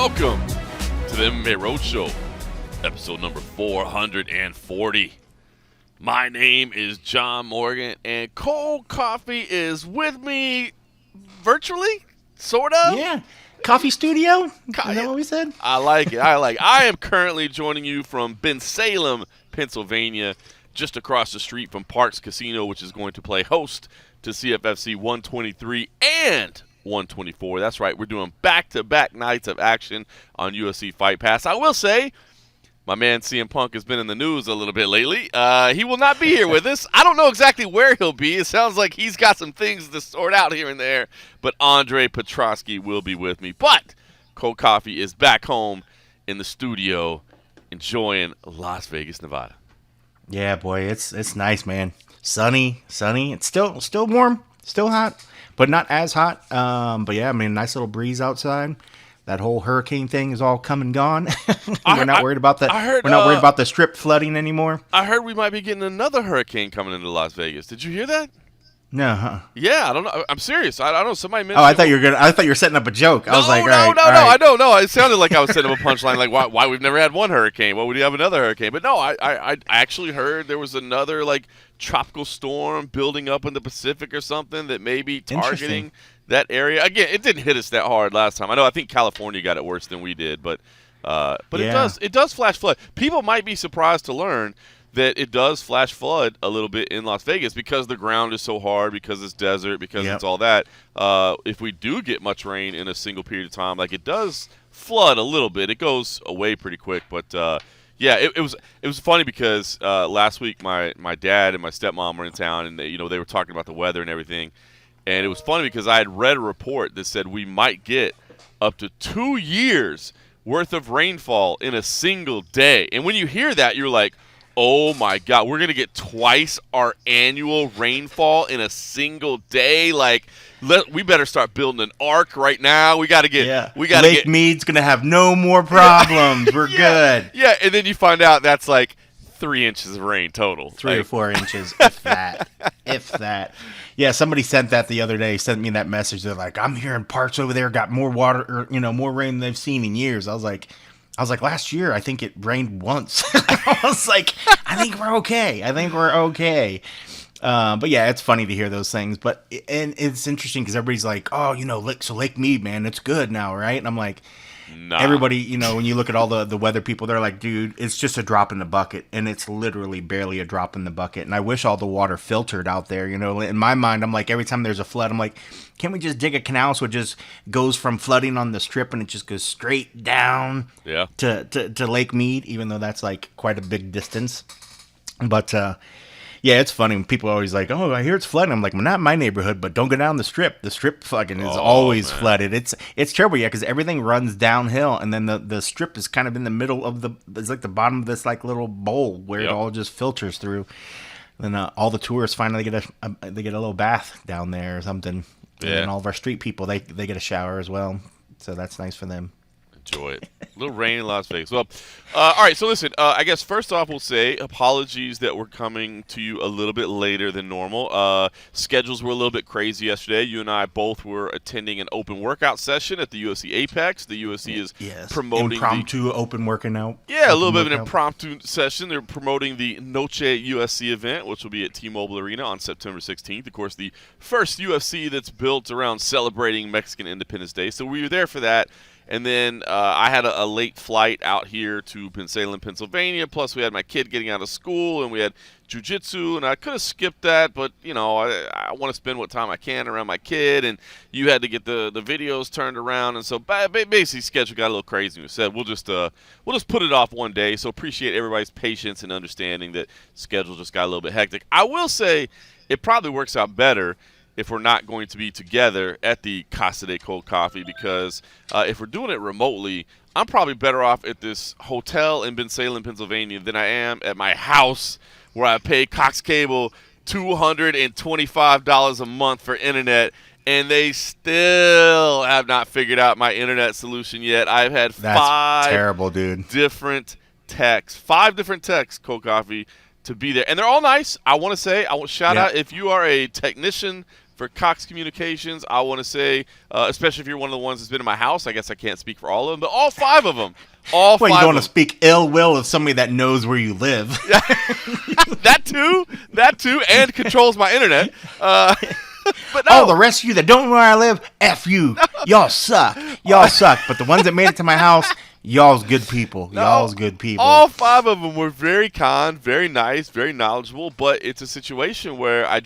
welcome to the MMA Roadshow, episode number 440. My name is John Morgan, and Cold Coffee is with me virtually, sort of. Yeah, coffee studio. Is that what we said? I like it. I am currently joining you from Bensalem, Pennsylvania, just across the street from Parks Casino, which is going to play host to CFFC 123 and 124. That's right. We're doing back-to-back nights of action on UFC Fight Pass. I will say, my man CM Punk has been in the news a little bit lately. He will not be here with us. I don't know exactly where he'll be. It sounds like he's got some things to sort out here and there. But Andre Petrosky will be with me. But Cold Coffee is back home in the studio enjoying Las Vegas, Nevada. Yeah, boy, it's nice, man. Sunny. It's still warm, still hot, but not as hot. But yeah, I mean, nice little breeze outside. That whole hurricane thing is all come and gone. We're not worried about that. We're not worried about the strip flooding anymore. I heard we might be getting another hurricane coming into Las Vegas. Did you hear that? No. Huh? Yeah, I don't know. I'm serious. I don't know. Somebody mentioned. Oh, I thought you were setting up a joke. I was like, no. I don't know. It sounded like I was setting up a punchline. Like, why we've never had one hurricane? Why would you have another hurricane? But no, I actually heard there was another like tropical storm building up in the Pacific or something that may be targeting that area. Again, it didn't hit us that hard last time. I think California got it worse than we did, but yeah. It does flash flood. People might be surprised to learn that it does flash flood a little bit in Las Vegas because the ground is so hard, because it's desert, because it's all that. If we do get much rain in a single period of time, like it does flood a little bit. It goes away pretty quick, but yeah, it was funny because last week my dad and my stepmom were in town, and they were talking about the weather and everything, and it was funny because I had read a report that said we might get up to 2 years worth of rainfall in a single day, and when you hear that, you're like, oh my God, we're going to get twice our annual rainfall in a single day. Like, we better start building an ark right now. We got to get Lake Mead's going to have no more problems. We're good. Yeah, and then you find out that's like 3 inches of rain total. 3 or 4 inches, if that. If that. Yeah, somebody sent that the other day, sent me that message. They're like, I'm hearing parts over there got more water, or, more rain than they've seen in years. I was like, last year, I think it rained once. I was like, I think we're okay. But yeah, it's funny to hear those things. And it's interesting because everybody's like, oh, Lake Mead, man, it's good now, right? And I'm like, nah. Everybody, when you look at all the weather people, they're like, dude, it's just a drop in the bucket. And it's literally barely a drop in the bucket. And I wish all the water filtered out there. In my mind, I'm like, every time there's a flood, I'm like, can't we just dig a canal so it just goes from flooding on the strip and it just goes straight down to Lake Mead, even though that's like quite a big distance. But yeah, it's funny when people are always like, oh, I hear it's flooding. I'm like, well, not in my neighborhood, but don't go down the strip. The strip fucking is always flooded. It's terrible, yeah, because everything runs downhill, and then the strip is kind of in the middle of it's like the bottom of this like little bowl where it all just filters through. And all the tourists finally get a little bath down there or something. Yeah. And all of our street people, they get a shower as well. So that's nice for them. Enjoy it. A little rain in Las Vegas. Well, all right, so listen, I guess first off we'll say apologies that we're coming to you a little bit later than normal. Schedules were a little bit crazy yesterday. You and I both were attending an open workout session at the UFC Apex. The UFC is promoting impromptu open working out. Yeah, a little bit of an impromptu session. They're promoting the Noche UFC event, which will be at T-Mobile Arena on September 16th. Of course, the first UFC that's built around celebrating Mexican Independence Day. So we were there for that. And then I had a late flight out here to Bensalem, Pennsylvania. Plus, we had my kid getting out of school, and we had jiu-jitsu. And I could have skipped that, but, I want to spend what time I can around my kid. And you had to get the videos turned around. And so basically, schedule got a little crazy. We said we'll just put it off one day. So appreciate everybody's patience and understanding that schedule just got a little bit hectic. I will say it probably works out better if we're not going to be together at the Casa de Cold Coffee, because if we're doing it remotely, I'm probably better off at this hotel in Bensalem, Pennsylvania than I am at my house where I pay Cox Cable $225 a month for internet, and they still have not figured out my internet solution yet. I've had five different texts, Cold Coffee, to be there. And they're all nice. I want to say, shout out if you are a technician for Cox Communications, I want to say, especially if you're one of the ones that's been in my house, I guess I can't speak for all of them, but all 5 of them. All Well, 5 you don't of want to them. speak ill will of somebody that knows where you live. That too, and controls my internet. But no. Oh, the rest of you that don't know where I live, F you. Y'all suck. Y'all suck. But the ones that made it to my house, y'all's good people. Y'all's good people. All 5 of them were very kind, very nice, very knowledgeable, but it's a situation where I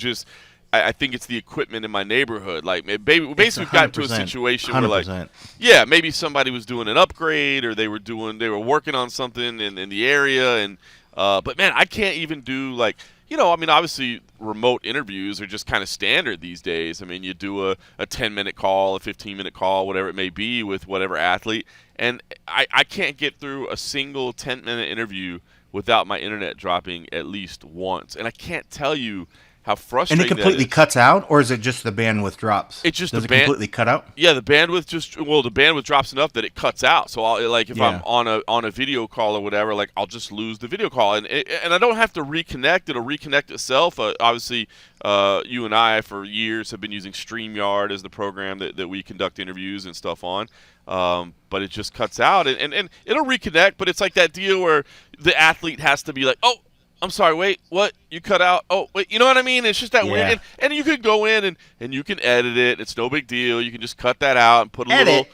think it's the equipment in my neighborhood. Like, basically, we've gotten to a situation 100%. where, like, yeah, maybe somebody was doing an upgrade or they were working on something in the area, and but man, I can't even do, like, I mean, obviously, remote interviews are just kind of standard these days. I mean, you do a 10-minute call, a 15-minute call, whatever it may be, with whatever athlete, and I can't get through a single 10-minute interview without my internet dropping at least once, and I can't tell you how frustrating. And it completely cuts out, or is it just the bandwidth drops? It's just Does it completely cut out? Yeah, the bandwidth drops enough that it cuts out. So if I'm on a video call or whatever, like, I'll just lose the video call, and I don't have to reconnect. It'll reconnect itself. Obviously, you and I for years have been using StreamYard as the program that we conduct interviews and stuff on. But it just cuts out, and it'll reconnect. But it's like that deal where the athlete has to be like, oh, I'm sorry, wait, what? You cut out? Oh, wait, you know what I mean? It's just that weird. And you could go in and you can edit it. It's no big deal. You can just cut that out and put a little.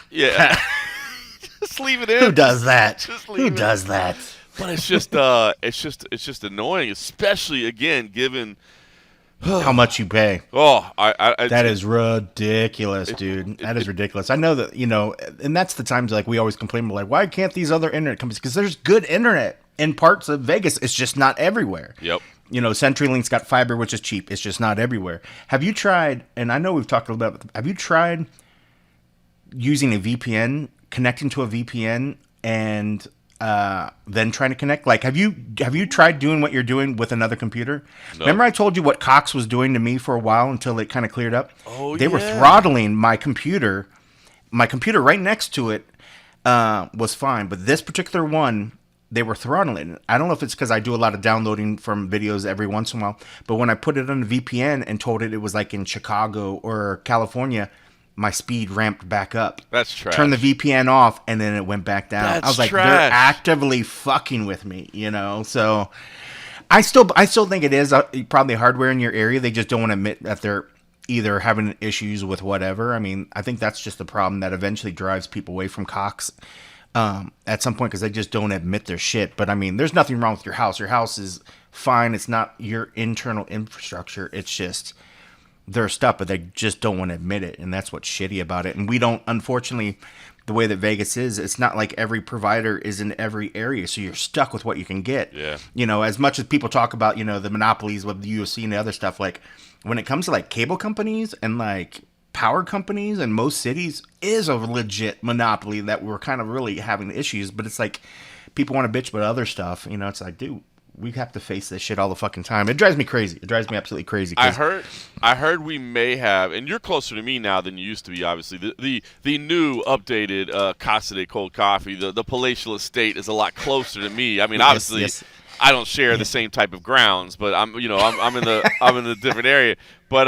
Yeah. Just leave it in. Who does that? Who does that? But it's just annoying, especially, again, given how much you pay. Oh, that is ridiculous, dude. That is ridiculous. I know that, and that's the times, like, we always complain, like, why can't these other internet companies? Because there's good internet in parts of Vegas. It's just not everywhere. Yep. CenturyLink's got fiber, which is cheap. It's just not everywhere. Have you tried, and I know we've talked a little bit about, have you tried using a VPN, connecting to a VPN, and then trying to connect? Like, have you tried doing what you're doing with another computer? No. Remember I told you what Cox was doing to me for a while until it kind of cleared up? Oh, They were throttling my computer. My computer right next to it was fine, but this particular one, they were throttling. I don't know if it's because I do a lot of downloading from videos every once in a while, but when I put it on the VPN and told it was like in Chicago or California, my speed ramped back up. That's trash. Turned the VPN off, and then it went back down. That's I was like, trash. They're actively fucking with me, So I still think it is probably hardware in your area. They just don't want to admit that they're either having issues with whatever. I mean, I think that's just the problem that eventually drives people away from Cox at some point, because they just don't admit their shit. But I mean, there's nothing wrong with your house. Your house is fine. It's not your internal infrastructure. It's just their stuff, but they just don't want to admit it, and that's what's shitty about it. And we don't, unfortunately, the way that Vegas is, it's not like every provider is in every area, so you're stuck with what you can get. Yeah. As much as people talk about, the monopolies with the UFC and the other stuff, like, when it comes to, like, cable companies and, like, power companies in most cities is a legit monopoly that we're kind of really having issues. But it's like, people want to bitch about other stuff. It's like, dude, we have to face this shit all the fucking time. It drives me crazy. It drives me absolutely crazy. I heard we may have, and you're closer to me now than you used to be, obviously. The new updated Casa de Cold Coffee, the palatial estate, is a lot closer to me. I mean, obviously, yes. I don't share the same type of grounds, but I'm in the different area. But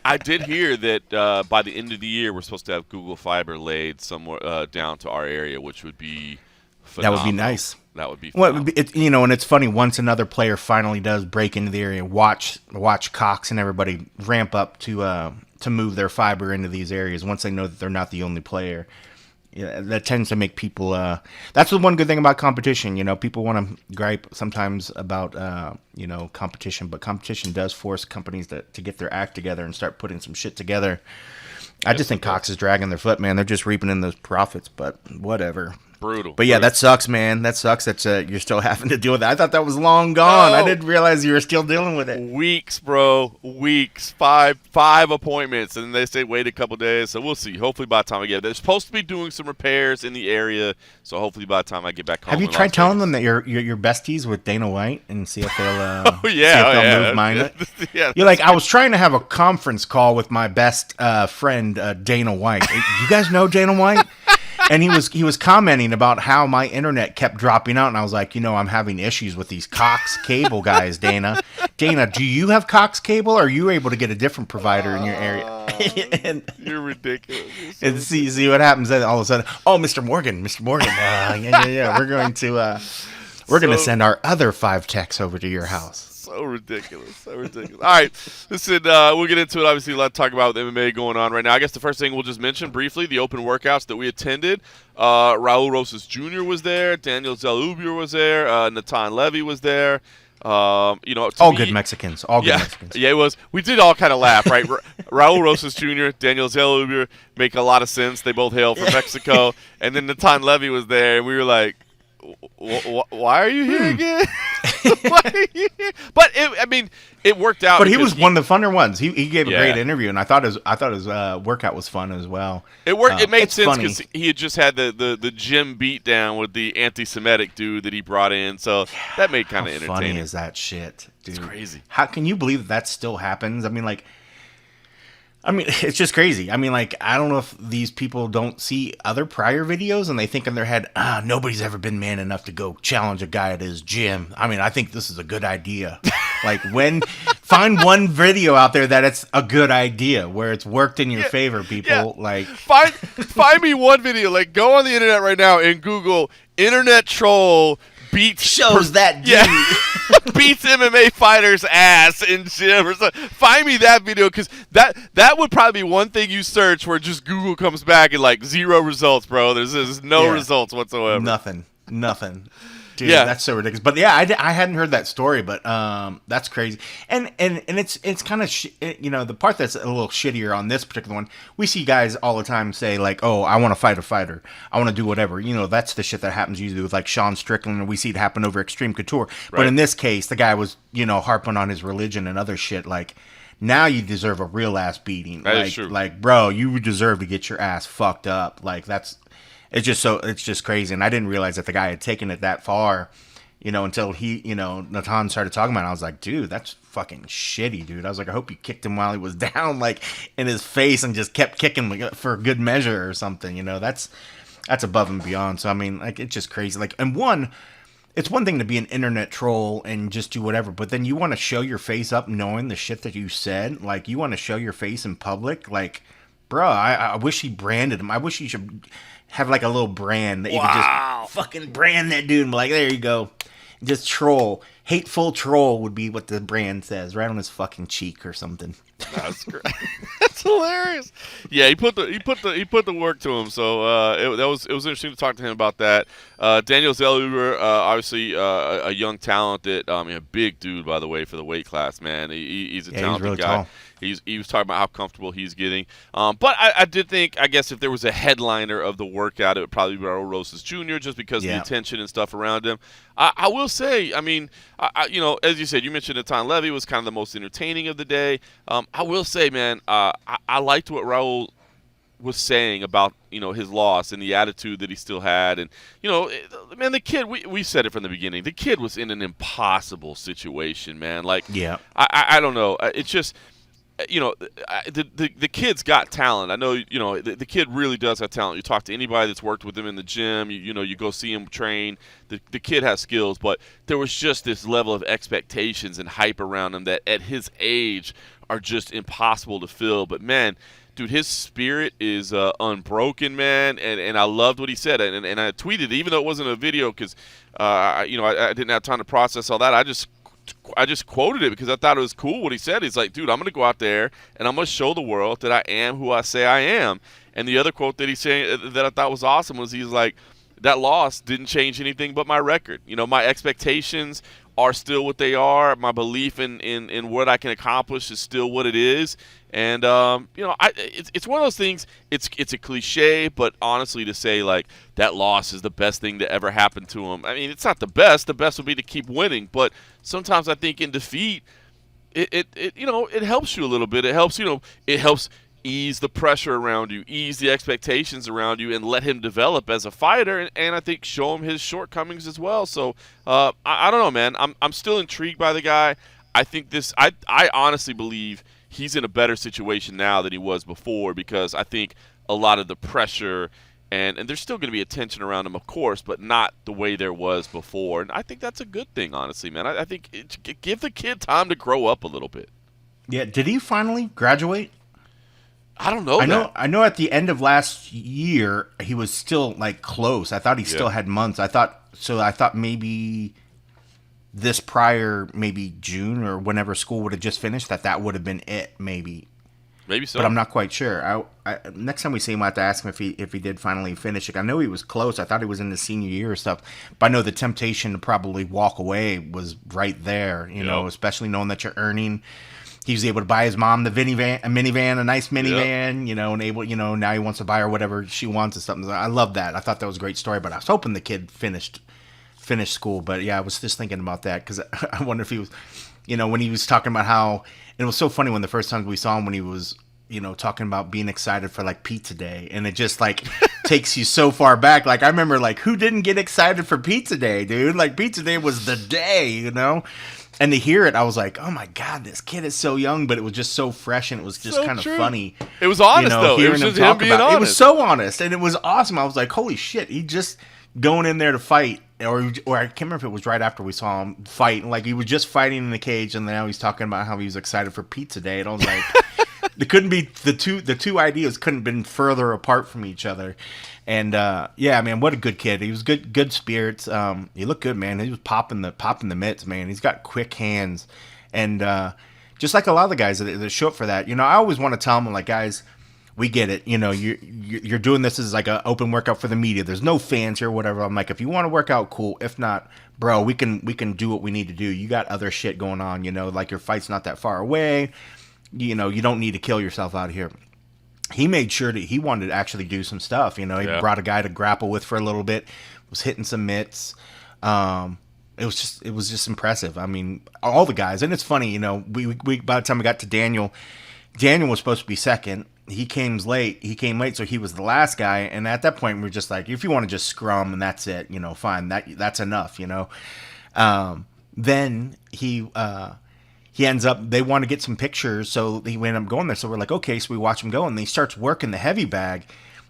I did hear that by the end of the year, we're supposed to have Google Fiber laid somewhere down to our area, which would be phenomenal. That would be nice. That would be phenomenal. Well, and it's funny, once another player finally does break into the area, watch Cox and everybody ramp up to move their fiber into these areas once they know that they're not the only player. Yeah, that tends to make people. That's the one good thing about competition. People want to gripe sometimes about competition, but competition does force companies to get their act together and start putting some shit together. I just think Cox is dragging their foot, man. They're just reaping in those profits, but whatever. Brutal. But yeah, that sucks, man. That sucks that you're still having to deal with that. I thought that was long gone. I didn't realize you were still dealing with it. Weeks, bro. Weeks. Five appointments, and they say wait a couple days. So we'll see. Hopefully by the time I get there. They're supposed to be doing some repairs in the area, so hopefully by the time I get back home. Have you tried telling them that you're besties with Dana White and see if they'll move mine? Yeah. You're like, I was trying to have a conference call with my best friend, Dana White. You guys know Dana White? And he was commenting about how my internet kept dropping out, and I was like, I'm having issues with these Cox cable guys, Dana. Dana, do you have Cox cable, or are you able to get a different provider in your area? You're ridiculous. And see what happens then. All of a sudden, Mr. Morgan, yeah. We're gonna send our other 5 techs over to your house. So ridiculous. All right, listen, we'll get into it. Obviously, a lot to talk about with MMA going on right now. I guess the first thing we'll just mention briefly, the open workouts that we attended. Raul Rosas Jr. was there. Daniel Zellweger was there. Natan Levy was there. All good Mexicans. All good Mexicans. Yeah, it was. We did all kind of laugh, right? Raul Rosas Jr., Daniel Zellweger make a lot of sense. They both hail from Mexico. And then Natan Levy was there, and we were like, why are you here again? Why are you here? But it worked out. But he was one of the funner ones. He gave a great interview, and I thought his workout was fun as well. It worked. It made sense because he had just had the gym beat down with the anti-Semitic dude that he brought in, so that made kind of entertaining. Funny is that shit, dude? It's crazy. How can you believe that still happens? It's just crazy. I don't know if these people don't see other prior videos and they think in their head, nobody's ever been man enough to go challenge a guy at his gym. I think this is a good idea. Find one video out there that it's a good idea where it's worked in your favor, people. Yeah. Find me one video. Go on the internet right now and Google internet troll beats that dude. Beats MMA fighter's ass in gym or something. Find me that video, because that would probably be one thing you search where just Google comes back and 0 results, bro. There's no results whatsoever. Nothing. Dude, that's so ridiculous. But yeah, I hadn't heard that story, but that's crazy. And it's kind of the part that's a little shittier on this particular one. We see guys all the time say I want to fight a fighter, I want to do whatever. That's the shit that happens usually with Sean Strickland, and we see it happen over Extreme Couture. Right. But in this case, the guy was harping on his religion and other shit. Now you deserve a real ass beating. That is true. Bro, you deserve to get your ass fucked up. It's just crazy. And I didn't realize that the guy had taken it that far, until Natan started talking about it. I was like, dude, that's fucking shitty, dude. I was like, I hope you kicked him while he was down, in his face, and just kept kicking for good measure or something. That's above and beyond. So, it's just crazy. It's one thing to be an internet troll and just do whatever, but then you want to show your face up knowing the shit that you said. You want to show your face in public. Bro, I wish he branded him. I wish he should have a little brand that you could just fucking brand that dude and be there you go. Just troll. Hateful troll would be what the brand says, right on his fucking cheek or something. That's great. That's hilarious. Yeah, he put the work to him. So it was interesting to talk to him about that. Daniel Zellweger, obviously a young talent that a big dude, by the way, for the weight class, man. He's a talented really guy. Tall. He was talking about how comfortable he's getting. But I did think, I guess, if there was a headliner of the workout, it would probably be Raul Rosas Jr., just because of the attention and stuff around him. I will say, as you said, you mentioned Natan Levy was kind of the most entertaining of the day. I will say, man, I liked what Raul was saying about his loss and the attitude that he still had, and man, the kid, we said it from the beginning, the kid was in an impossible situation, man. I don't know, it's just the kid's got talent. I know the kid really does have talent. You talk to anybody that's worked with him in the gym, you go see him train. The kid has skills, but there was just this level of expectations and hype around him that at his age are just impossible to fill. But man, dude, his spirit is unbroken, man, and I loved what he said, and I tweeted, even though it wasn't a video, because I didn't have time to process all that. I just quoted it because I thought it was cool what he said. He's like, dude, I'm going to go out there and I'm going to show the world that I am who I say I am. And the other quote that he said that I thought was awesome was, he's like, that loss didn't change anything but my record. My expectations are still what they are. My belief in what I can accomplish is still what it is. And it's one of those things. It's a cliche, but honestly, to say that loss is the best thing that ever happened to him. It's not the best. The best would be to keep winning. But sometimes I think in defeat, it helps you a little bit. It helps ease the pressure around you, ease the expectations around you, and let him develop as a fighter, and I think show him his shortcomings as well. So I don't know, man. I'm still intrigued by the guy. I think I honestly believe he's in a better situation now than he was before, because I think a lot of the pressure and there's still going to be attention around him, of course, but not the way there was before. And I think that's a good thing, honestly, man. I think give the kid time to grow up a little bit. Yeah, did he finally graduate? I don't know that. I know at the end of last year he was still like close. I thought he still had months. I thought maybe this prior, maybe June or whenever school would have just finished, that would have been it, maybe. Maybe so. But I'm not quite sure. Next time we see him, I have to ask him if he did finally finish it. I know he was close. I thought he was in the senior year or stuff. But I know the temptation to probably walk away was right there, you know, especially knowing that you're earning. He was able to buy his mom a minivan, a nice minivan, you know, and able, you know, now he wants to buy her whatever she wants or something. I love that. I thought that was a great story, but I was hoping the kid finished school. But yeah, I was just thinking about that because I wonder if he was, you know, when he was talking about how, and it was so funny when the first time we saw him when he was, you know, talking about being excited for like pizza day, and it just like takes you so far back. Like I remember like who didn't get excited for pizza day, dude? Like pizza day was the day, you know? And to hear it, I was like, "Oh my god, this kid is so young," but it was just so fresh, and it was just So kind of true. funny. It was honest, you know, though. It hearing was him just him talk being about it. It was honest. so honest, and it was awesome. I was like, "Holy shit!" He just going in there to fight, or I can't remember if it was right after we saw him fight. Like he was just fighting in the cage, and now he's talking about how he was excited for pizza day, and I was like. It couldn't be the two ideas couldn't have been further apart from each other, and yeah, man, what a good kid. He was good spirits. He looked good, man. He was popping the mitts, man. He's got quick hands, and just like a lot of the guys that show up for that. You know, I always want to tell them like, guys, we get it. You know, you're doing this as like an open workout for the media. There's no fans here, whatever. I'm like, if you want to work out, cool. If not, bro, we can do what we need to do. You got other shit going on. You know, like your fight's not that far away. You know, you don't need to kill yourself out here. He made sure that he wanted to actually do some stuff. You know, he brought a guy to grapple with for a little bit, was hitting some mitts. It was just impressive. I mean, all the guys, and it's funny, you know, we by the time we got to Daniel was supposed to be second. He came late, so he was the last guy. And at that point, we were just like, if you want to just scrum and that's it, you know, fine, that's enough, you know. Then he ends up, they want to get some pictures, so he ended up going there. So we're like, okay, so we watch him go, and he starts working the heavy bag.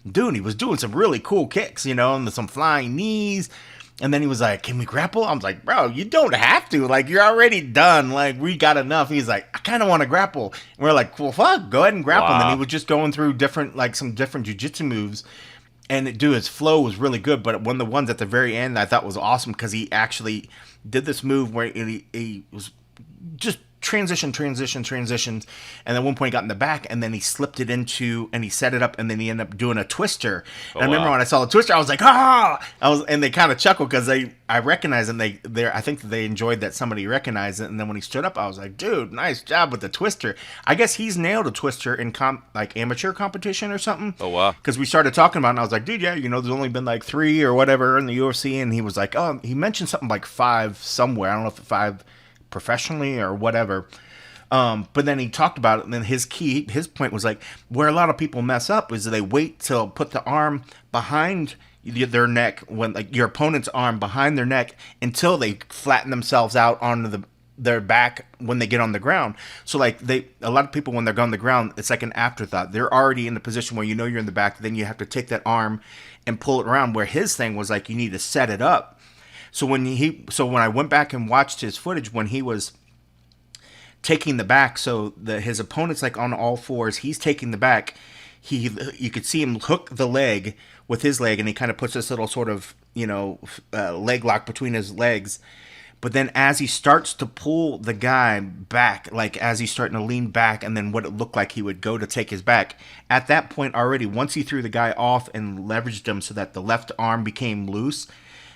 Dude, he was doing some really cool kicks, you know, and some flying knees. And then he was like, can we grapple? I was like, bro, you don't have to. Like, you're already done. Like, we got enough. He's like, I kind of want to grapple. And we're like, well, fuck, go ahead and grapple. Wow. And then he was just going through some different jiu-jitsu moves. And dude, his flow was really good. But one of the ones at the very end I thought was awesome because he actually did this move where he was just transitions, and then at one point he got in the back, and then he slipped it into, and he set it up, and then he ended up doing a twister. And I remember when I saw the twister, I was like, and they kind of chuckled because I recognized, and I think that they enjoyed that somebody recognized it. And then when he stood up, I was like, dude, nice job with the twister. I guess he's nailed a twister in like amateur competition or something. Oh wow! Because we started talking about it, and I was like, dude, yeah, you know, there's only been like 3 or whatever in the UFC, and he was like, oh, he mentioned something like 5 somewhere. I don't know if 5 professionally or whatever, but then he talked about it, and then his point was like, where a lot of people mess up is they wait till put the arm behind their neck, when like your opponent's arm behind their neck, until they flatten themselves out onto their back when they get on the ground. So like a lot of people, when they're on the ground, it's like an afterthought. They're already in the position where you know you're in the back, then you have to take that arm and pull it around, where his thing was like, you need to set it up. So when I went back and watched his footage when he was taking the back, so his opponent's like on all fours, he's taking the back. You could see him hook the leg with his leg, and he kind of puts this little sort of, you know, leg lock between his legs. But then as he starts to pull the guy back, like as he's starting to lean back, and then what it looked like he would go to take his back, at that point already, once he threw the guy off and leveraged him so that the left arm became loose,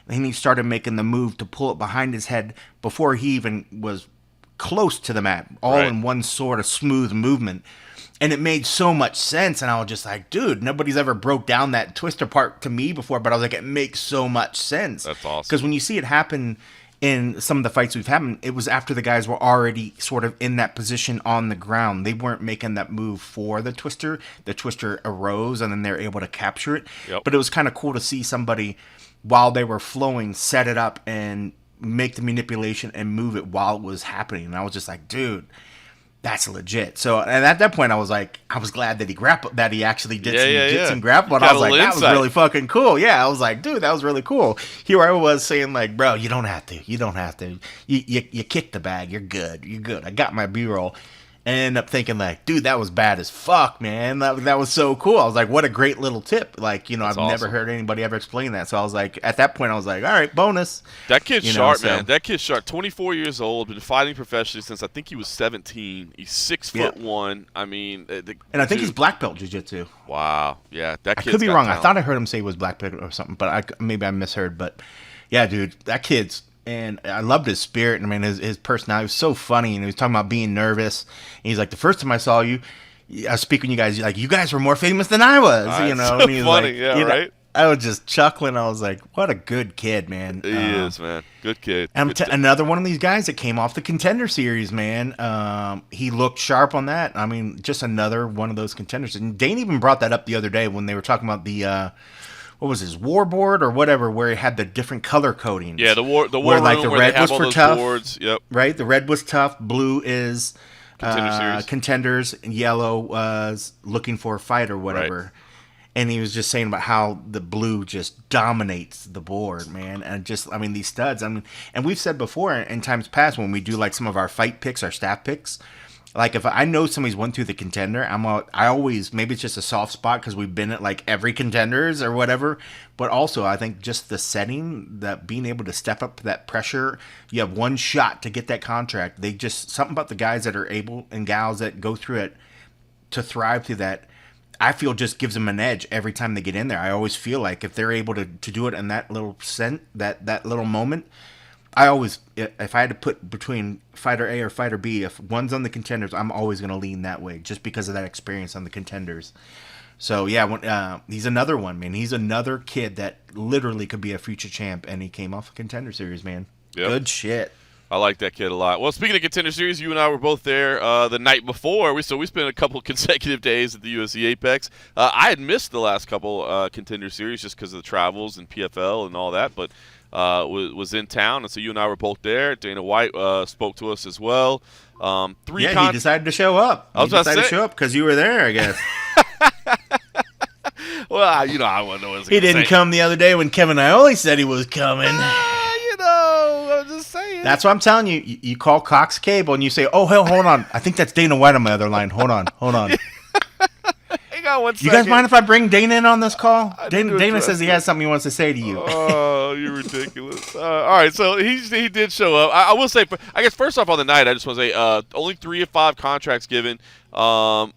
and he started making the move to pull it behind his head before he even was close to the mat, all in one sort of smooth movement. And it made so much sense, and I was just like, dude, nobody's ever broke down that twister part to me before, but I was like, it makes so much sense. That's awesome. Because when you see it happen in some of the fights we've had, it was after the guys were already sort of in that position on the ground. They weren't making that move for the twister. The twister arose, and then they're able to capture it. Yep. But it was kind of cool to see somebody, while they were flowing, set it up and make the manipulation and move it while it was happening. And I was just like, dude, that's legit. So, and at that point, I was glad that he actually did some Yeah, jiu-jitsu yeah. and grapple. And I Got was a like, little that was insight. really fucking cool. Yeah, I was like, dude, that was really cool. Here I was saying like, bro, you don't have to. You don't have to. You kick the bag. You're good. You're good. I got my B-roll. And end up thinking like, dude, that was bad as fuck, man. That was so cool. I was like, what a great little tip. Like, That's I've never awesome. heard anybody ever explain that. So I was like, at that point, I was like, all right, bonus. That kid's You know, sharp, so man. That kid's sharp. 24 years old, been fighting professionally since I think he was 17. He's 6'1". I mean, and I think he's dude, black belt jiu-jitsu. wow. Yeah, that I kid's could be got wrong. I talent. thought I heard him say he was black belt or something, but maybe I misheard. But yeah, dude, that kid's, and I loved his spirit. I mean, his personality was so funny, and he was talking about being nervous. And he's like, the first time I saw you, I was speaking to you guys, like, you guys were more famous than I was, It's So so and he's funny, like, yeah, right? I was just chuckling. I was like, what a good kid, man. He is, man. Good kid. And Good another one of these guys that came off the Contender Series, man. He looked sharp on that. I mean, just another one of those contenders. And Dane even brought that up the other day when they were talking about the what was his warboard or whatever, where he had the different color codings. Yeah, the war where room like the where red they have was all for those tough, boards. Yep. right? The red was tough, blue is Contender Series. contenders, and yellow was looking for a fight or whatever. Right. And he was just saying about how the blue just dominates the board, man. And just, I mean, these studs. I mean, and we've said before in times past when we do like some of our fight picks, our staff picks. Like if I know somebody's went through the Contender, I always, maybe it's just a soft spot because we've been at like every Contenders or whatever. But also, I think just the setting, that being able to step up to that pressure, you have one shot to get that contract. They just, something about the guys that are able and gals that go through it to thrive through that, I feel just gives them an edge every time they get in there. I always feel like if they're able to do it in that little that little moment, I always, if I had to put between fighter A or fighter B, if one's on the Contenders, I'm always going to lean that way just because of that experience on the Contenders. So yeah, he's another one, man. He's another kid that literally could be a future champ, and he came off a Contender Series, man. Yep. Good shit. I like that kid a lot. Well, speaking of Contender Series, you and I were both there the night before. So we spent a couple consecutive days at the UFC Apex. I had missed the last couple Contender Series just because of the travels and PFL and all that, but was in town, and so you and I were both there. Dana White spoke to us as well. He decided to show up. I was he about to decided to say- show up because you were there, I guess. Well, I wouldn't know what I was He gonna didn't say. come the other day when Kevin Iole said he was coming. I'm just saying. That's what I'm telling you. You call Cox Cable and you say, "Oh hell, hold on. I think that's Dana White on my other line. Hold on." Hang on one You guys second. mind if I bring Dana in on this call? I Dana, didn't Dana address says he it. has something he wants to say to you. Oh, you're ridiculous. All right, so he did show up. I will say, I guess first off on the night, I just want to say only 3 of 5 contracts given,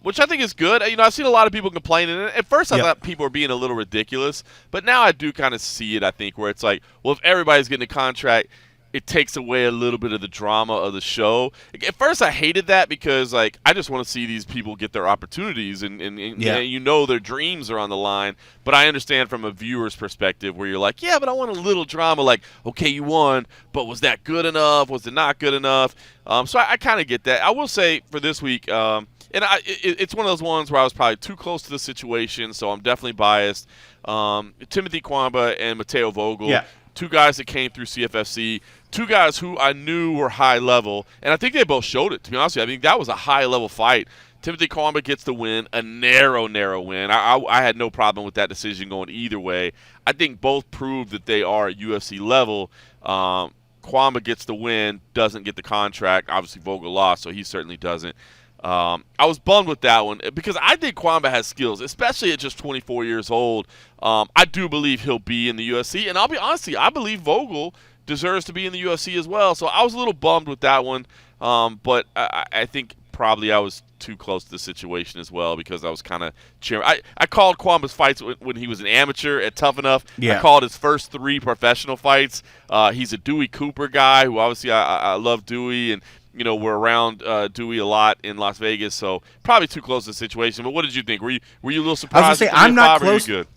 which I think is good. I've seen a lot of people complaining. And at first, I thought people were being a little ridiculous, but now I do kind of see it. I think where it's like, well, if everybody's getting a contract, it takes away a little bit of the drama of the show. At first, I hated that because, like, I just want to see these people get their opportunities and their dreams are on the line. But I understand from a viewer's perspective where you're like, yeah, but I want a little drama. Like, okay, you won, but was that good enough? Was it not good enough? So I kind of get that. I will say for this week, it's one of those ones where I was probably too close to the situation, so I'm definitely biased. Timothy Kwamba and Mateo Vogel. Yeah. 2 guys that came through CFFC, 2 guys who I knew were high level, and I think they both showed it, to be honest with you. I think that was a high-level fight. Timothy Kwamba gets the win, a narrow win. I had no problem with that decision going either way. I think both proved that they are at UFC level. Kwamba gets the win, doesn't get the contract. Obviously, Vogel lost, so he certainly doesn't. I was bummed with that one because I think Kwamba has skills, especially at just 24 years old. I do believe he'll be in the UFC, and I'll be honest with you, I believe Vogel deserves to be in the UFC as well. So I was a little bummed with that one, but I think probably I was too close to the situation as well because I was kind of cheering. I called Kwamba's fights when he was an amateur at Tough Enough. Yeah. I called his first 3 professional fights. He's a Dewey Cooper guy who obviously I love Dewey, and we're around Dewey a lot in Las Vegas, so probably too close to the situation. But what did you think? Were you a little surprised? I was gonna say, at 3 I'm and not 5, or were you close. good?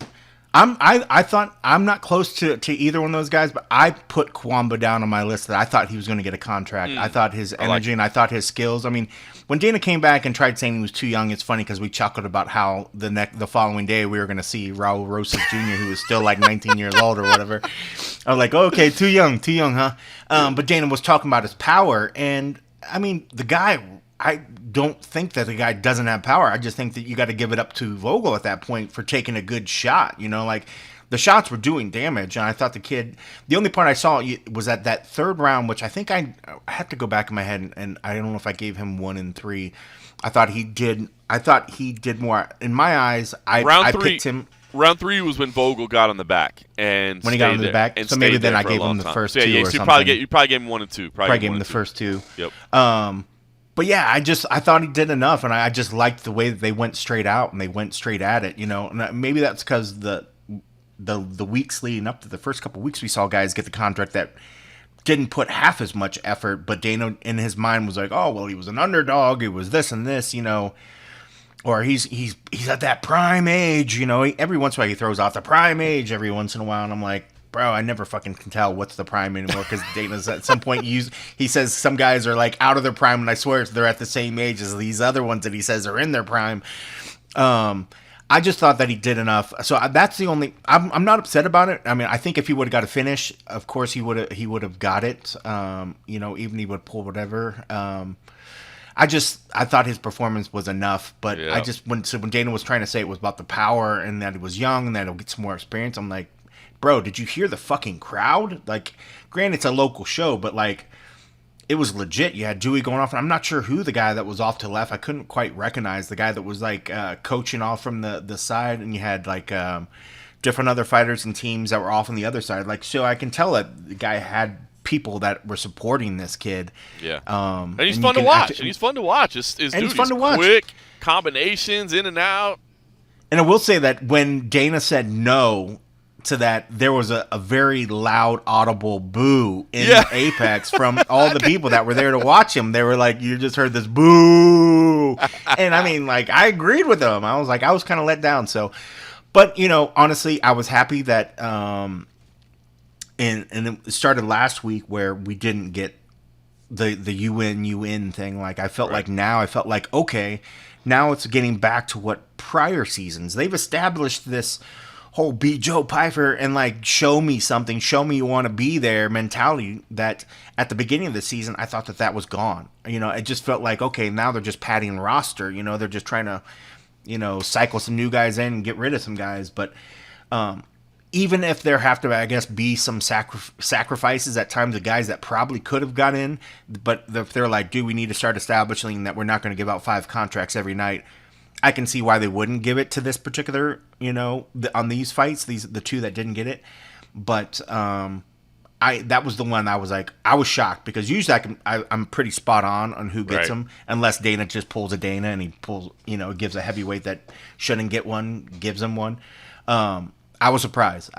I thought I'm not close to either one of those guys, but I put Kwamba down on my list that I thought he was going to get a contract. I thought his energy and I thought his skills. I mean, when Dana came back and tried saying he was too young, it's funny because we chuckled about how the following day we were going to see Raul Rosas Jr., who was still like 19 years old or whatever. I was like, oh, okay, too young, huh? But Dana was talking about his power, and I mean, the guy, I don't think that the guy doesn't have power. I just think that you got to give it up to Vogel at that point for taking a good shot. Like the shots were doing damage, and I thought the kid. The only part I saw was at that third round, which I think I have to go back in my head, and I don't know if I gave him 1 and 3. I thought he did. I thought he did more in my eyes. I picked him. Round 3 was when Vogel got on the back and when he got on the back. So maybe then I gave him the first 2 or something. You probably gave him 1 and 2. Probably gave him the first 2. Yep. But yeah, I thought he did enough, and I just liked the way that they went straight out and they went straight at it. And maybe that's because the weeks leading up to the first couple of weeks, we saw guys get the contract that didn't put half as much effort, but Dana in his mind was like, oh well, he was an underdog, it was this and this, or he's at that prime age, every once in a while he throws out the prime age every once in a while, and I'm like, bro, I never fucking can tell what's the prime anymore, because Dana's at some point he says some guys are like out of their prime, and I swear they're at the same age as these other ones that he says are in their prime. I just thought that he did enough, so that's the only. I'm not upset about it. I mean, I think if he would have got a finish, of course he would have got it. Even he would pull whatever. I thought his performance was enough, but yeah. When Dana was trying to say it was about the power and that he was young and that he'll get some more experience, I'm like, bro, did you hear the fucking crowd? Like, granted, it's a local show, but like, it was legit. You had Dewey going off, and I'm not sure who the guy that was off to the left. I couldn't quite recognize the guy that was like coaching off from the side, and you had like different other fighters and teams that were off on the other side. Like, so I can tell that the guy had people that were supporting this kid. Yeah, and he's fun to watch. He's fun to watch. He's fun to watch. Quick combinations in and out. And I will say that when Dana said no to that, there was a very loud, audible boo in Apex from all the people that were there to watch him. They were like, you just heard this boo. And I mean, like, I agreed with them. I was like, I was kind of let down. So, but, honestly, I was happy that, and it started last week where we didn't get the you win thing. Like, I felt like okay, now it's getting back to what prior seasons. They've established this whole beat Joe Pyfer and like show me something, show me you want to be there mentality that at the beginning of the season I thought that was gone. It just felt like, okay, now they're just padding roster. They're just trying to, cycle some new guys in and get rid of some guys. But even if there have to, I guess, be some sacrifices at times of guys that probably could have got in, but if they're like, dude, we need to start establishing that we're not going to give out 5 contracts every night, I can see why they wouldn't give it to this particular, on these fights, the 2 that didn't get it. But that was the one I was like, I was shocked, because usually I'm pretty spot on who gets them, unless Dana just pulls a Dana and he pulls, gives a heavyweight that shouldn't get one, gives him one. I was surprised.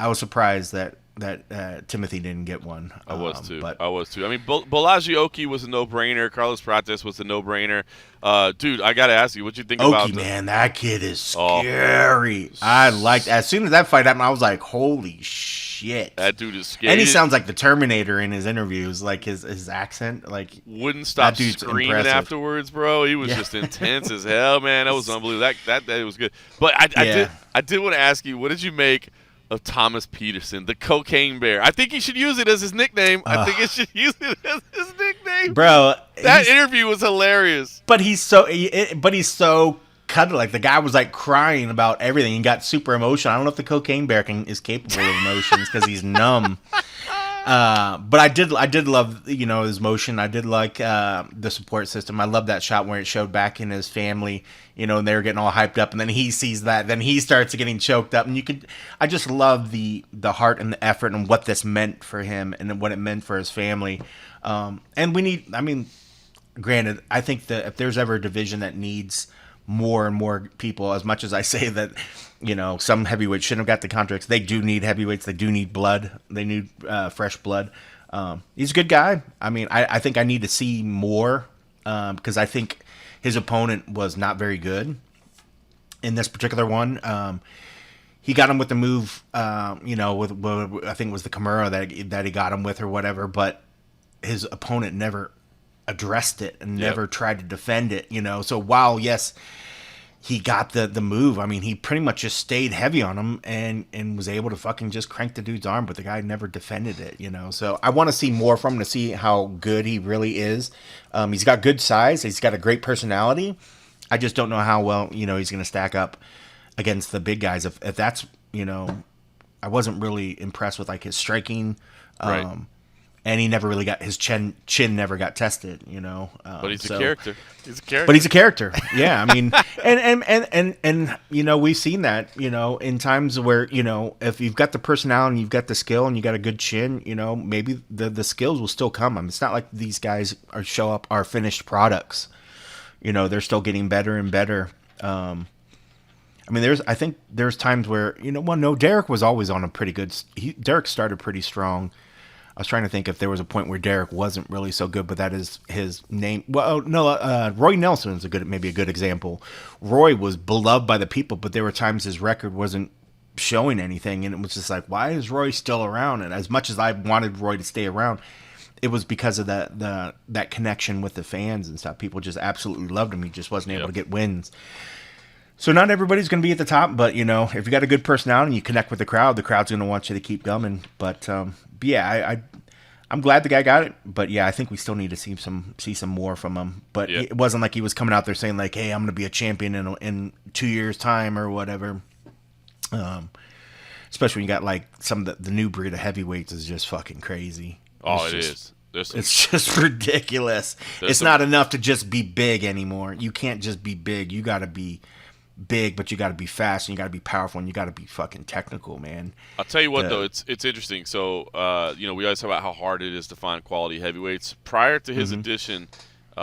That Timothy didn't get one. I was too. I mean, Bolagioki was a no-brainer. Carlos Prates was a no-brainer. Dude, I gotta ask you, what you think about? Man, that kid is scary. I liked. As soon as that fight happened, I was like, holy shit. That dude is scary. And he sounds like the Terminator in his interviews, like his accent, like wouldn't stop screaming impressive. Afterwards, bro. He was just intense as hell, man. That was unbelievable. That was good. But I did want to ask you, what did you make of Thomas Peterson, the Cocaine Bear? I think he should use it as his nickname. I think he should use it as his nickname. Bro, that interview was hilarious. But he's so cuddly. Like, the guy was like crying about everything. He got super emotional. I don't know if the Cocaine Bear is capable of emotions because he's numb. But I did love, his motion. I did like the support system. I love that shot where it showed back in his family, and they were getting all hyped up, and then he sees that, then he starts getting choked up, and I just love the heart and the effort and what this meant for him and what it meant for his family. And we need, granted, I think that if there's ever a division that needs more and more people, as much as I say that, some heavyweights shouldn't have got the contracts, they do need heavyweights. They do need blood. They need fresh blood. He's a good guy. I think I need to see more, because I think his opponent was not very good in this particular one. He got him with the move, with I think it was the Kimura that he got him with or whatever, but his opponent never addressed it and never tried to defend it, So while, yes, he got the move. I mean, he pretty much just stayed heavy on him and was able to fucking just crank the dude's arm, but the guy never defended it, you know. So I want to see more from him to see how good he really is. He's got good size. He's got a great personality. I just don't know how well, you know, he's going to stack up against the big guys. If that's, you know, I wasn't really impressed with like his striking. Right. And he never really got his chin never got tested, you know. But he's a character. He's a character. But he's a character. Yeah, I mean, and you know, we've seen that, you know, in times where, you know, if you've got the personality and you've got the skill and you got a good chin, you know, maybe the skills will still come. I mean, it's not like these guys are finished products. You know, they're still getting better and better. I mean, I think there's times where, you know, well, no, Derek was always on a pretty good. Derek started pretty strong. I was trying to think if there was a point where Derek wasn't really so good, but that is his name. Well, no, Roy Nelson is maybe a good example. Roy was beloved by the people, but there were times his record wasn't showing anything, and it was just like, why is Roy still around? And as much as I wanted Roy to stay around, it was because of that connection with the fans and stuff. People just absolutely loved him. He just wasn't able to get wins. So not everybody's going to be at the top, but, you know, if you got a good personality and you connect with the crowd's going to want you to keep coming. But yeah, I'm glad the guy got it. But yeah, I think we still need to see some more from him. But it wasn't like he was coming out there saying like, "Hey, I'm going to be a champion in 2 years' time" or whatever. Especially when you got like some of the new breed of heavyweights is just fucking crazy. It's just ridiculous. It's not enough to just be big anymore. You can't just be big. You got to be big, but you got to be fast and you got to be powerful and you got to be fucking technical, man. I'll tell you what, though, it's interesting. So, you know, we always talk about how hard it is to find quality heavyweights. Prior to his addition, there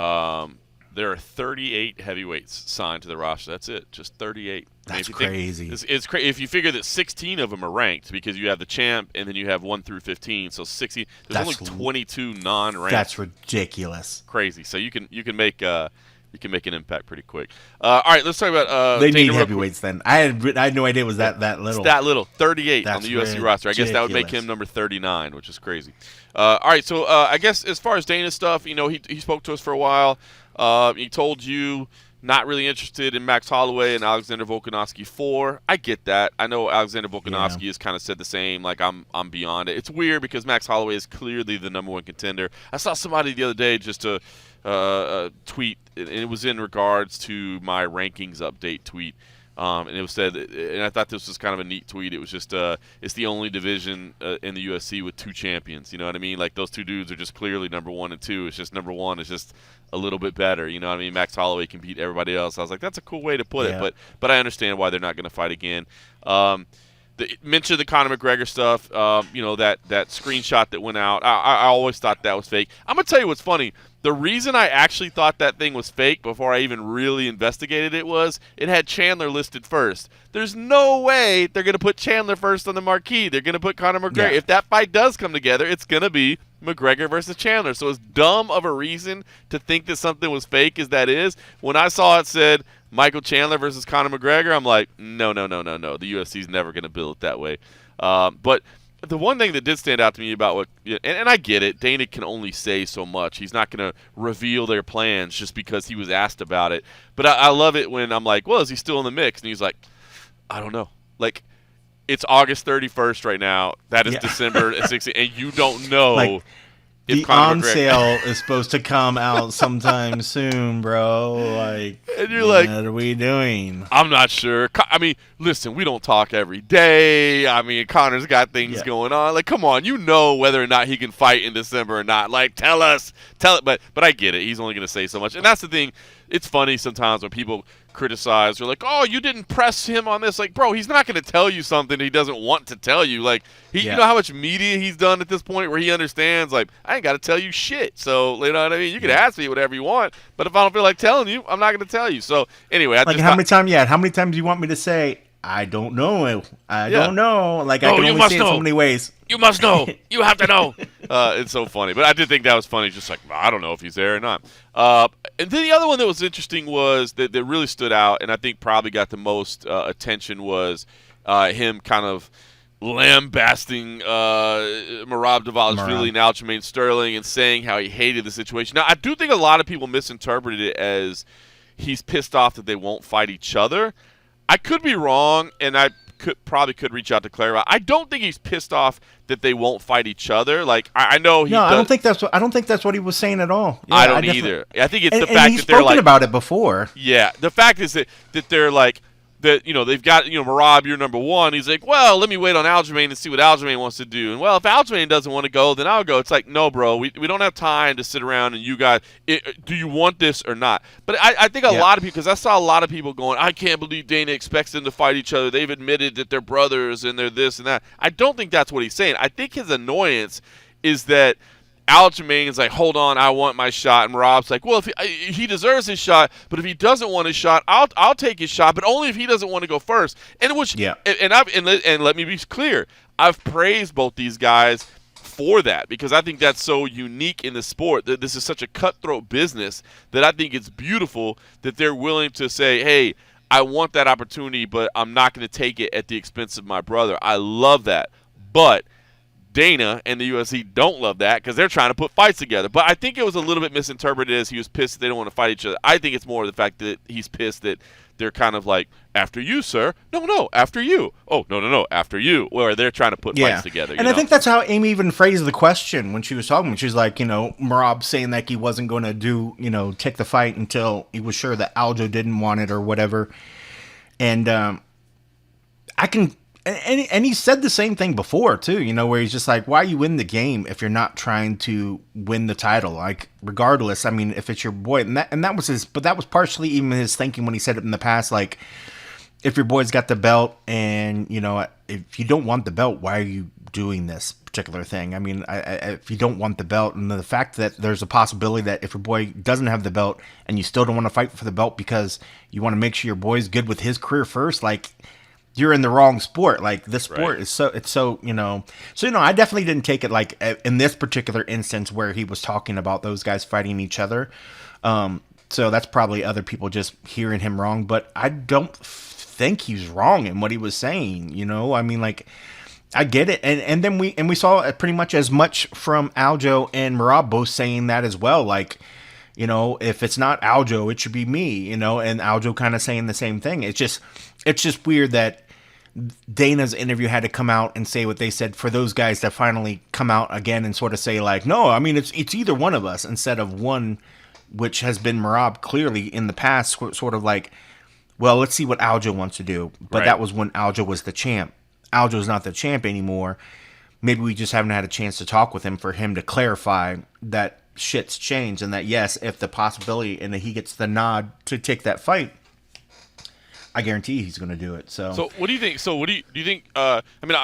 are 38 heavyweights signed to the roster. That's it, just 38. That's crazy. It's crazy if you figure that 16 of them are ranked because you have the champ and then you have 1 through 15. So 60. There's only 22 non-ranked. That's ridiculous. Crazy. So you can make an impact pretty quick. All right, let's talk about. They need heavyweights then. I had no idea it was that little. It's that little. 38 That's on the UFC ridiculous. roster. I guess that would make him number 39, which is crazy. All right, so I guess as far as Dana's stuff, you know, he spoke to us for a while. He told you not really interested in Max Holloway and Alexander Volkanovski 4. I get that. I know Alexander Volkanovski has kind of said the same, like I'm beyond it. It's weird because Max Holloway is clearly the number 1 contender. I saw somebody the other day just to tweet, and it was in regards to my rankings update tweet. And it was said, and I thought this was kind of a neat tweet. It was just, it's the only division in the UFC with 2 champions. You know what I mean? Like those 2 dudes are just clearly number 1 and 2. It's just number 1 is just a little bit better. You know what I mean? Max Holloway can beat everybody else. I was like, that's a cool way to put it. But I understand why they're not going to fight again. Mention the Conor McGregor stuff. You know, that screenshot that went out. I always thought that was fake. I'm gonna tell you what's funny. The reason I actually thought that thing was fake before I even really investigated it was it had Chandler listed first. There's no way they're going to put Chandler first on the marquee. They're going to put Conor McGregor. Yeah. If that fight does come together, it's going to be McGregor versus Chandler. So as dumb of a reason to think that something was fake as that is, when I saw it said Michael Chandler versus Conor McGregor, I'm like, no. The UFC's never going to build it that way. But the one thing that did stand out to me about what, and I get it, Dana can only say so much. He's not going to reveal their plans just because he was asked about it. But I love it when I'm like, well, is he still in the mix? And he's like, I don't know. Like, it's August 31st right now. That is December 16th, and you don't know. Like, the on sale is supposed to come out sometime soon, bro. Like, and you're like, what are we doing? I'm not sure. I mean, listen, we don't talk every day. I mean, Conor's got things going on. Like, come on, you know whether or not he can fight in December or not. Like, tell it. But I get it. He's only going to say so much, and that's the thing. It's funny sometimes when people criticize or like, oh, you didn't press him on this. Like, bro, he's not going to tell you something he doesn't want to tell you. Like, you know how much media he's done at this point where he understands, like, I ain't got to tell you shit. So, you know what I mean? You can ask me whatever you want, but if I don't feel like telling you, I'm not going to tell you. So, anyway. How many times do you want me to say, I don't know. I don't know. Like, I can only say it so many ways. You must know. You have to know. It's so funny. But I did think that was funny. Just like, I don't know if he's there or not. And then the other one that was interesting was that really stood out, and I think probably got the most attention was him kind of lambasting Merab Dvalishvili and Aljamain Sterling and saying how he hated the situation. Now, I do think a lot of people misinterpreted it as he's pissed off that they won't fight each other. I could be wrong, and I could reach out to clarify. I don't think he's pissed off that they won't fight each other. Like I know he. No, does, I don't think that's what he was saying at all. Yeah, I don't either. I think it's the fact and he's that they're spoken like about it before. Yeah, the fact is that they're like that. They've got Merab, you're number one. He's like, well, let me wait on Aljamain and see what Aljamain wants to do. And well, if Aljamain doesn't want to go, then I'll go. It's like, no, bro, we don't have time to sit around and you guys. Do you want this or not? But I think a lot of people, because I saw a lot of people going, I can't believe Dana expects them to fight each other. They've admitted that they're brothers and they're this and that. I don't think that's what he's saying. I think his annoyance is that Aljamain's like, hold on, I want my shot, and Rob's like, well, if he deserves his shot, but if he doesn't want his shot, I'll take his shot, but only if he doesn't want to go first. And and let me be clear, I've praised both these guys for that because I think that's so unique in the sport. That this is such a cutthroat business that I think it's beautiful that they're willing to say, hey, I want that opportunity, but I'm not going to take it at the expense of my brother. I love that, but Dana and the UFC don't love that because they're trying to put fights together. But I think it was a little bit misinterpreted as he was pissed that they don't want to fight each other. I think it's more the fact that he's pissed that they're kind of like, after you, sir. No, after you. Oh, no, after you. Where they're trying to put fights together. And I think that's how Amy even phrased the question when she was talking. She was like, Merab saying that he wasn't going to do, take the fight until he was sure that Aljo didn't want it or whatever. And I can... And he said the same thing before too, where he's just like, why you win the game if you're not trying to win the title? Like, regardless, I mean, if it's your boy, and that was but that was partially even his thinking when he said it in the past, like, if your boy's got the belt and, if you don't want the belt, why are you doing this particular thing? I mean, if you don't want the belt, and the fact that there's a possibility that if your boy doesn't have the belt and you still don't want to fight for the belt because you want to make sure your boy's good with his career first, like, you're in the wrong sport. Like, this sport is so I definitely didn't take it like in this particular instance where he was talking about those guys fighting each other. So that's probably other people just hearing him wrong, but I don't think he's wrong in what he was saying. I mean, like, I get it. And then we saw pretty much as much from Aljo and Merab both saying that as well. Like, if it's not Aljo, it should be me, and Aljo kind of saying the same thing. It's just weird that Dana's interview had to come out and say what they said for those guys to finally come out again and sort of say like, no, I mean, it's either one of us, instead of one, which has been Merab clearly in the past, sort of like, well, let's see what Aljo wants to do. But that was when Aljo was the champ. Aljo's not the champ anymore. Maybe we just haven't had a chance to talk with him for him to clarify that shit's changed, and that yes, if the possibility and that he gets the nod to take that fight, I guarantee he's going to do it. So what do you think? So what do you think? I mean,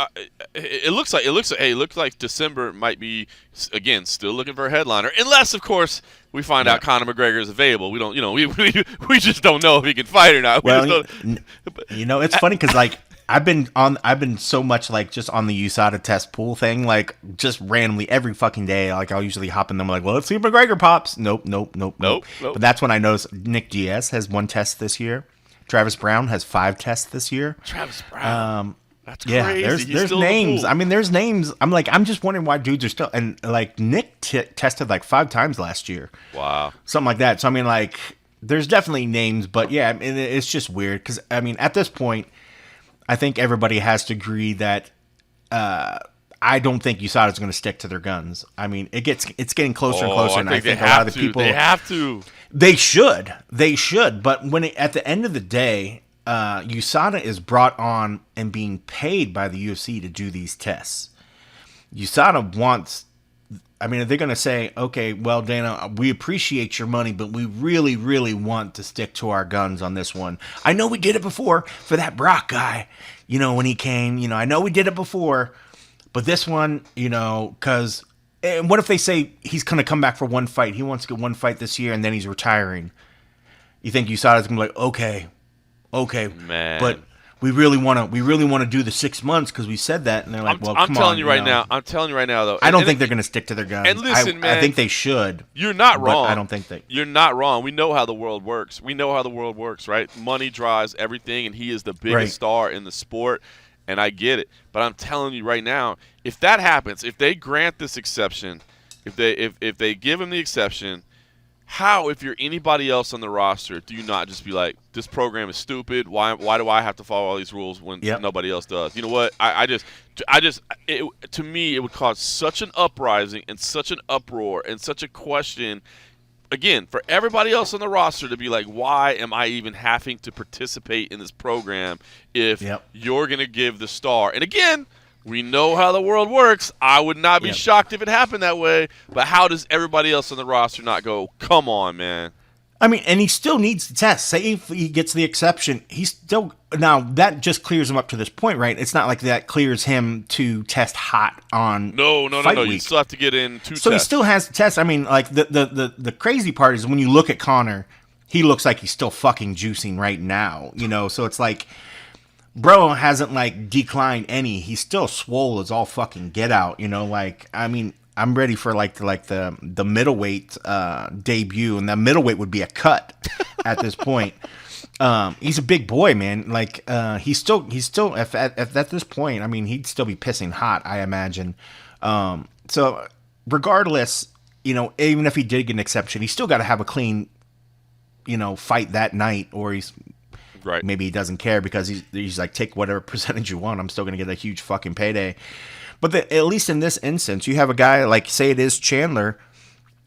it looks like December might be again still looking for a headliner, unless of course we find out Conor McGregor is available. We don't, we just don't know if he can fight or not. Well, it's funny because like I've been so much like just on the USADA test pool thing, like just randomly every fucking day. Like I'll usually hop in them like, well, let's see if McGregor pops. Nope. But that's when I noticed Nick Diaz has 1 test this year. Travis Brown has 5 tests this year. Travis Brown. That's yeah, crazy. There's names. I mean, there's names. I'm just wondering why dudes are still, and like Nick tested like 5 times last year. Wow. Something like that. So I mean, like, there's definitely names, but yeah, I mean, it's just weird because I mean, at this point, I think everybody has to agree that I don't think USADA is going to stick to their guns. I mean, it's getting closer and closer, and I think a lot of the people they have to. They should, but at the end of the day, USADA is brought on and being paid by the UFC to do these tests. USADA wants. I mean, they're going to say, okay, well, Dana, we appreciate your money, but we really, really want to stick to our guns on this one. I know we did it before for that Brock guy, when he came, I know we did it before, but this one, because, and what if they say he's going to come back for 1 fight? He wants to get 1 fight this year and then he's retiring. You think USADA's going to be like, okay, man, but we really want to do the 6 months because we said that, and they're like, I'm telling you right now, though. I don't think they're going to stick to their guns. And listen, man, I think they should. You're not wrong. I don't think you're not wrong. We know how the world works. Right? Money drives everything, and he is the biggest star in the sport, and I get it. But I'm telling you right now, if that happens, if they grant this exception, if they give him the exception, how, if you're anybody else on the roster, do you not just be like, this program is stupid? Why do I have to follow all these rules when Yep. nobody else does? You know what? To me, it would cause such an uprising and such an uproar and such a question. Again, for everybody else on the roster to be like, why am I even having to participate in this program if Yep. you're going to give the star? And again, we know how the world works. I would not be Yep. shocked if it happened that way. But how does everybody else on the roster not go, come on, man? I mean, and he still needs to test. Say if he gets the exception, he's still now that just clears him up to this point, right? It's not like that clears him to test hot on No. fight You week. still have to get in two So he tests. still has to test. I mean, like the crazy part is when you look at Connor, he looks like he's still fucking juicing right now, you know. So it's like, bro hasn't like declined any. He's still swole as all fucking get out, you know. Like, I mean, I'm ready for like the middleweight debut, and that middleweight would be a cut at this point. He's a big boy, man. Like, he's still if at this point, I mean, he'd still be pissing hot, I imagine. So regardless, you know, even if he did get an exception, he's still got to have a clean, you know, fight that night, or he's Right. maybe he doesn't care because he's like, take whatever percentage you want. I'm still going to get a huge fucking payday. But at least in this instance, you have a guy like, say it is Chandler.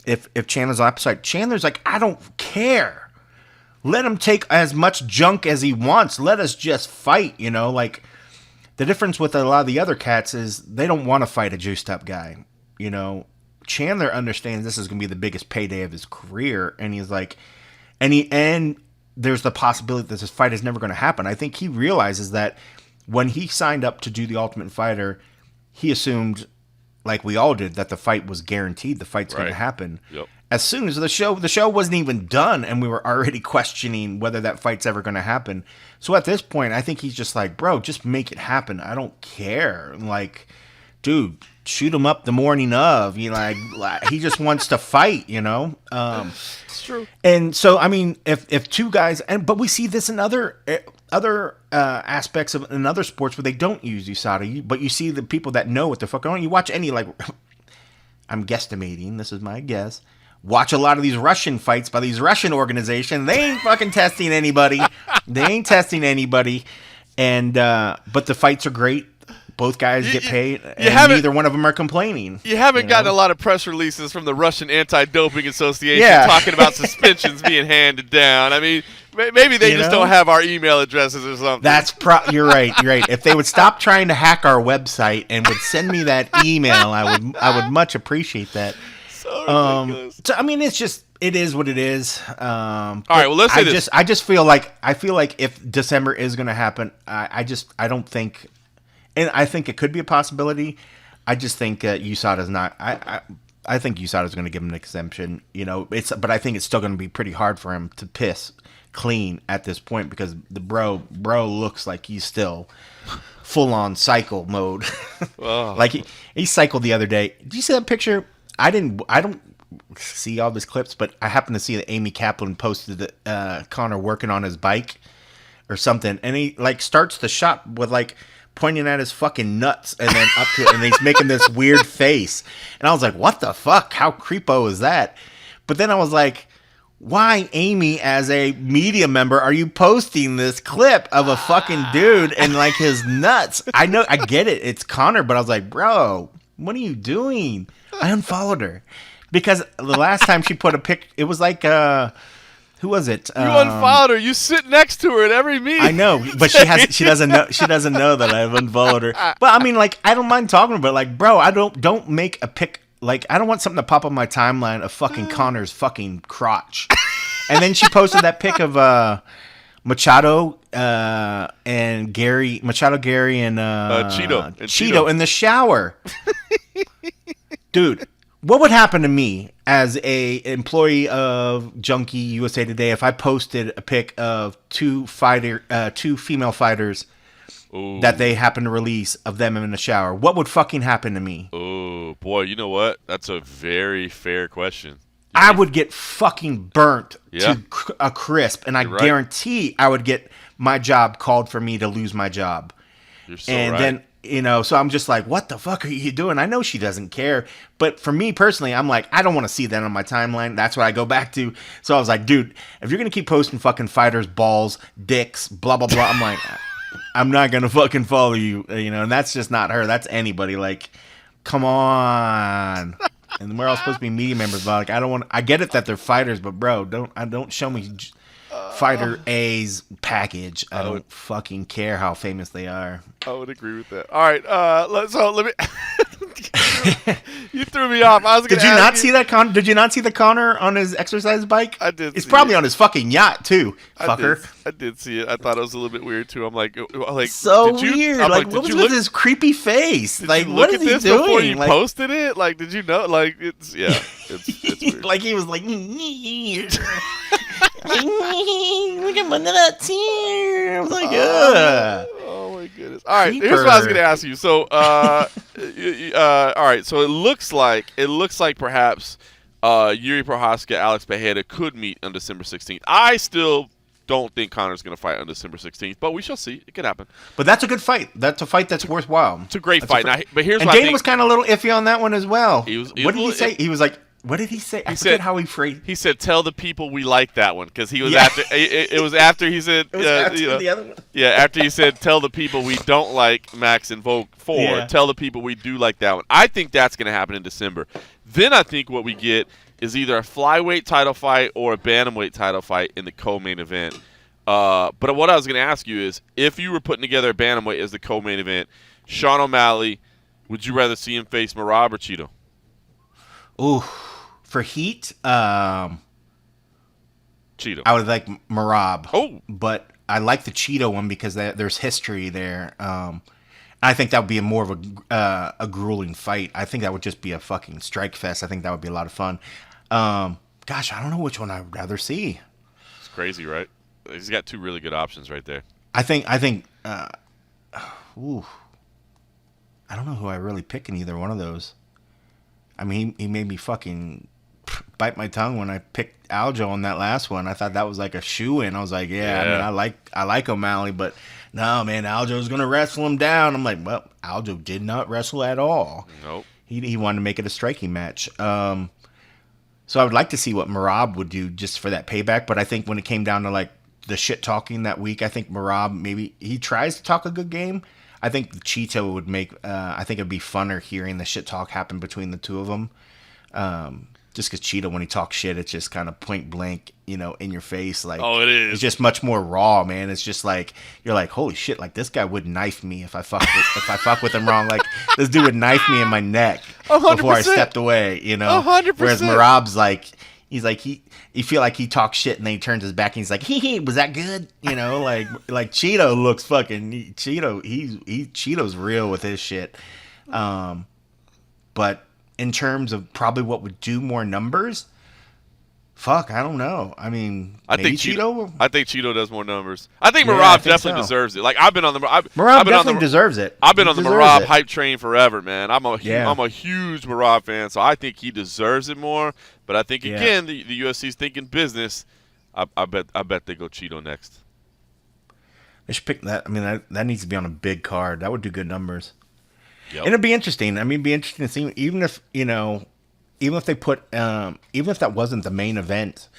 If Chandler's opposite, Chandler's like, I don't care. Let him take as much junk as he wants. Let us just fight, you know? Like, the difference with a lot of the other cats is they don't want to fight a juiced up guy, you know? Chandler understands this is going to be the biggest payday of his career, and he's like, and there's the possibility that this fight is never going to happen. I think he realizes that when he signed up to do the Ultimate Fighter, he assumed, like we all did, that the fight was guaranteed. The fight's going to happen. Yep. As soon as the show wasn't even done, and we were already questioning whether that fight's ever going to happen. So at this point, I think he's just like, bro, just make it happen. I don't care. Like, dude, shoot him up the morning of. You know, like he just wants to fight. You know. It's true. And so, I mean, if two guys, but we see this in other aspects of in other sports where they don't use USADA, but you see the people that know what the fuck going on. You watch any, like, I'm guesstimating, this is my guess. Watch a lot of these Russian fights by these Russian organizations. They ain't fucking testing anybody. And but the fights are great. Both guys get paid, and neither one of them are complaining. You haven't gotten a lot of press releases from the Russian Anti-Doping Association Yeah. talking about suspensions being handed down. I mean, maybe they just don't have our email addresses or something. That's You're right. If they would stop trying to hack our website and would send me that email, I would much appreciate that. So ridiculous. So I mean, it is what it is. All right, well, let's say this. I just feel like if December is going to happen, I don't think. And I think it could be a possibility. I just think USADA's not. I think USADA's going to give him an exemption. You know, but I think it's still going to be pretty hard for him to piss clean at this point because the bro looks like he's still full on cycle mode. Oh. Like he cycled the other day. Did you see that picture? I don't see all these clips, but I happened to see that Amy Kaplan posted Connor working on his bike or something, and he like starts the shot with like pointing at his fucking nuts and then up to it, and he's making this weird face. And I was like, what the fuck? How creepo is that? But then I was like, why, Amy, as a media member, are you posting this clip of a fucking dude and like his nuts? I know, I get it. It's Connor, but I was like, bro, what are you doing? I unfollowed her because the last time she put a pic, it was like, who was it? You unfollowed her. You sit next to her at every meeting. I know, but she doesn't know that I've unfollowed her. But I mean, like, I don't mind talking about it. Like, bro, I don't make a pic. Like, I don't want something to pop on my timeline of fucking Connor's fucking crotch. And then she posted that pic of Machado and Gary, and Cheeto in the shower. Dude, what would happen to me as a employee of Junkie USA Today if I posted a pic of two female fighters Ooh. that they happen to release of them in the shower? What would fucking happen to me? Oh, boy, you know what? That's a very fair question. I would get fucking burnt Yeah. to a crisp, and I You're right. guarantee I would get my job called for me to lose my job. You're so And right. then So I'm just like, what the fuck are you doing? I know she doesn't care. But for me personally, I'm like, I don't want to see that on my timeline. That's what I go back to. So I was like, dude, if you're going to keep posting fucking fighters, balls, dicks, blah, blah, blah, I'm like, I'm not going to fucking follow you, and that's just not her. That's anybody. Like, come on. And we're all supposed to be media members, but like, I get it that they're fighters, but bro, don't show me Fighter A's package. I don't fucking care how famous they are. I would agree with that. All right, let me. You threw me off. Did you not see that? Did you not see the Connor on his exercise bike? I did. It's probably on his fucking yacht too, fucker. I did see it. I thought it was a little bit weird too. I'm like so weird. Like, what was with his creepy face? Like, what is he doing? Before you posted it? Like, did you know? Like, it's weird. Like he was like, look at my nuts here. I was like, oh my goodness. All right, here's what I was going to ask you. So, all right. So it looks like perhaps Yuri Prohaska, Alex Pereira could meet on December 16th. I still don't think Connor's going to fight on December 16th, but we shall see. It could happen. But that's a good fight. That's a fight that's worthwhile. It's a great fight. But here's what I Dana think. Was kind of a little iffy on that one as well. What did he say? He was like, what did he say? I forget how he phrased. He said, "Tell the people we like that one," because he was after. It was after he said. The other one. Yeah, after he said, "Tell the people we don't like Max and Vogue 4." Yeah. Tell the people we do like that one. I think that's going to happen in December. Then I think what we get is either a flyweight title fight or a bantamweight title fight in the co-main event. But what I was going to ask you is, if you were putting together a bantamweight as the co-main event, Sean O'Malley, would you rather see him face Merab or Cheeto? Ooh, for heat, Cheeto. I would like Merab. Oh, but I like the Cheeto one because there's history there. I think that would be more of a grueling fight. I think that would just be a fucking strike fest. I think that would be a lot of fun. Gosh, I don't know which one I would rather see. It's crazy, right? He's got two really good options right there. I think. Ooh, I don't know who I really pick in either one of those. I mean, he made me fucking bite my tongue when I picked Aljo on that last one. I thought that was like a shoe-in. I was like, yeah. I mean, I like O'Malley, but no, man, Aljo's gonna wrestle him down. I'm like, well, Aljo did not wrestle at all. Nope. He wanted to make it a striking match. So I would like to see what Merab would do just for that payback. But I think when it came down to like the shit talking that week, I think Merab, maybe he tries to talk a good game. I think Cheeto would make. I think it'd be funner hearing the shit talk happen between the two of them. Just because Cheeto, when he talks shit, it's just kind of point blank, in your face. Like, oh, it is. It's just much more raw, man. It's just like you're like, holy shit! Like this guy would knife me if I fuck with him wrong. Like this dude would knife me in my neck 100%. Before I stepped away. 100%. Whereas Merab's like. He's like you feel like he talks shit and then he turns his back and he's like hee was that good like Cheeto looks fucking Cheeto's real with his shit, but in terms of probably what would do more numbers, fuck, I don't know. I mean, I think Cheeto does more numbers. I think Yeah, Merab definitely deserves it. Like Merab definitely deserves it. I've been on the Merab hype train forever, man. I'm a huge Merab fan, so I think he deserves it more. But I think again, the UFC's thinking business. I bet they go Cheeto next. They should pick that. I mean, that needs to be on a big card. That would do good numbers. Yep. And it'd be interesting. I mean, it'd be interesting to see, even if they put, even if that wasn't the main event,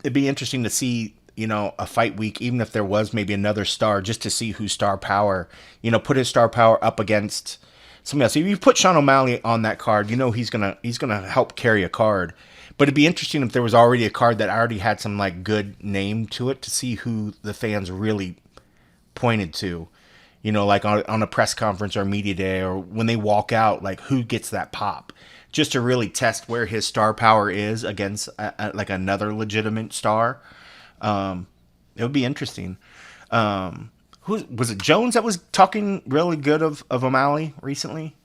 it'd be interesting to see, a fight week, even if there was maybe another star, just to see whose star power, put his star power up against somebody else. If you put Sean O'Malley on that card, he's gonna help carry a card. But it'd be interesting if there was already a card that already had some like good name to it to see who the fans really pointed to. Like on a press conference or media day or when they walk out, like who gets that pop, just to really test where his star power is against like another legitimate star. It would be interesting. Who was it? Jones that was talking really good of O'Malley recently.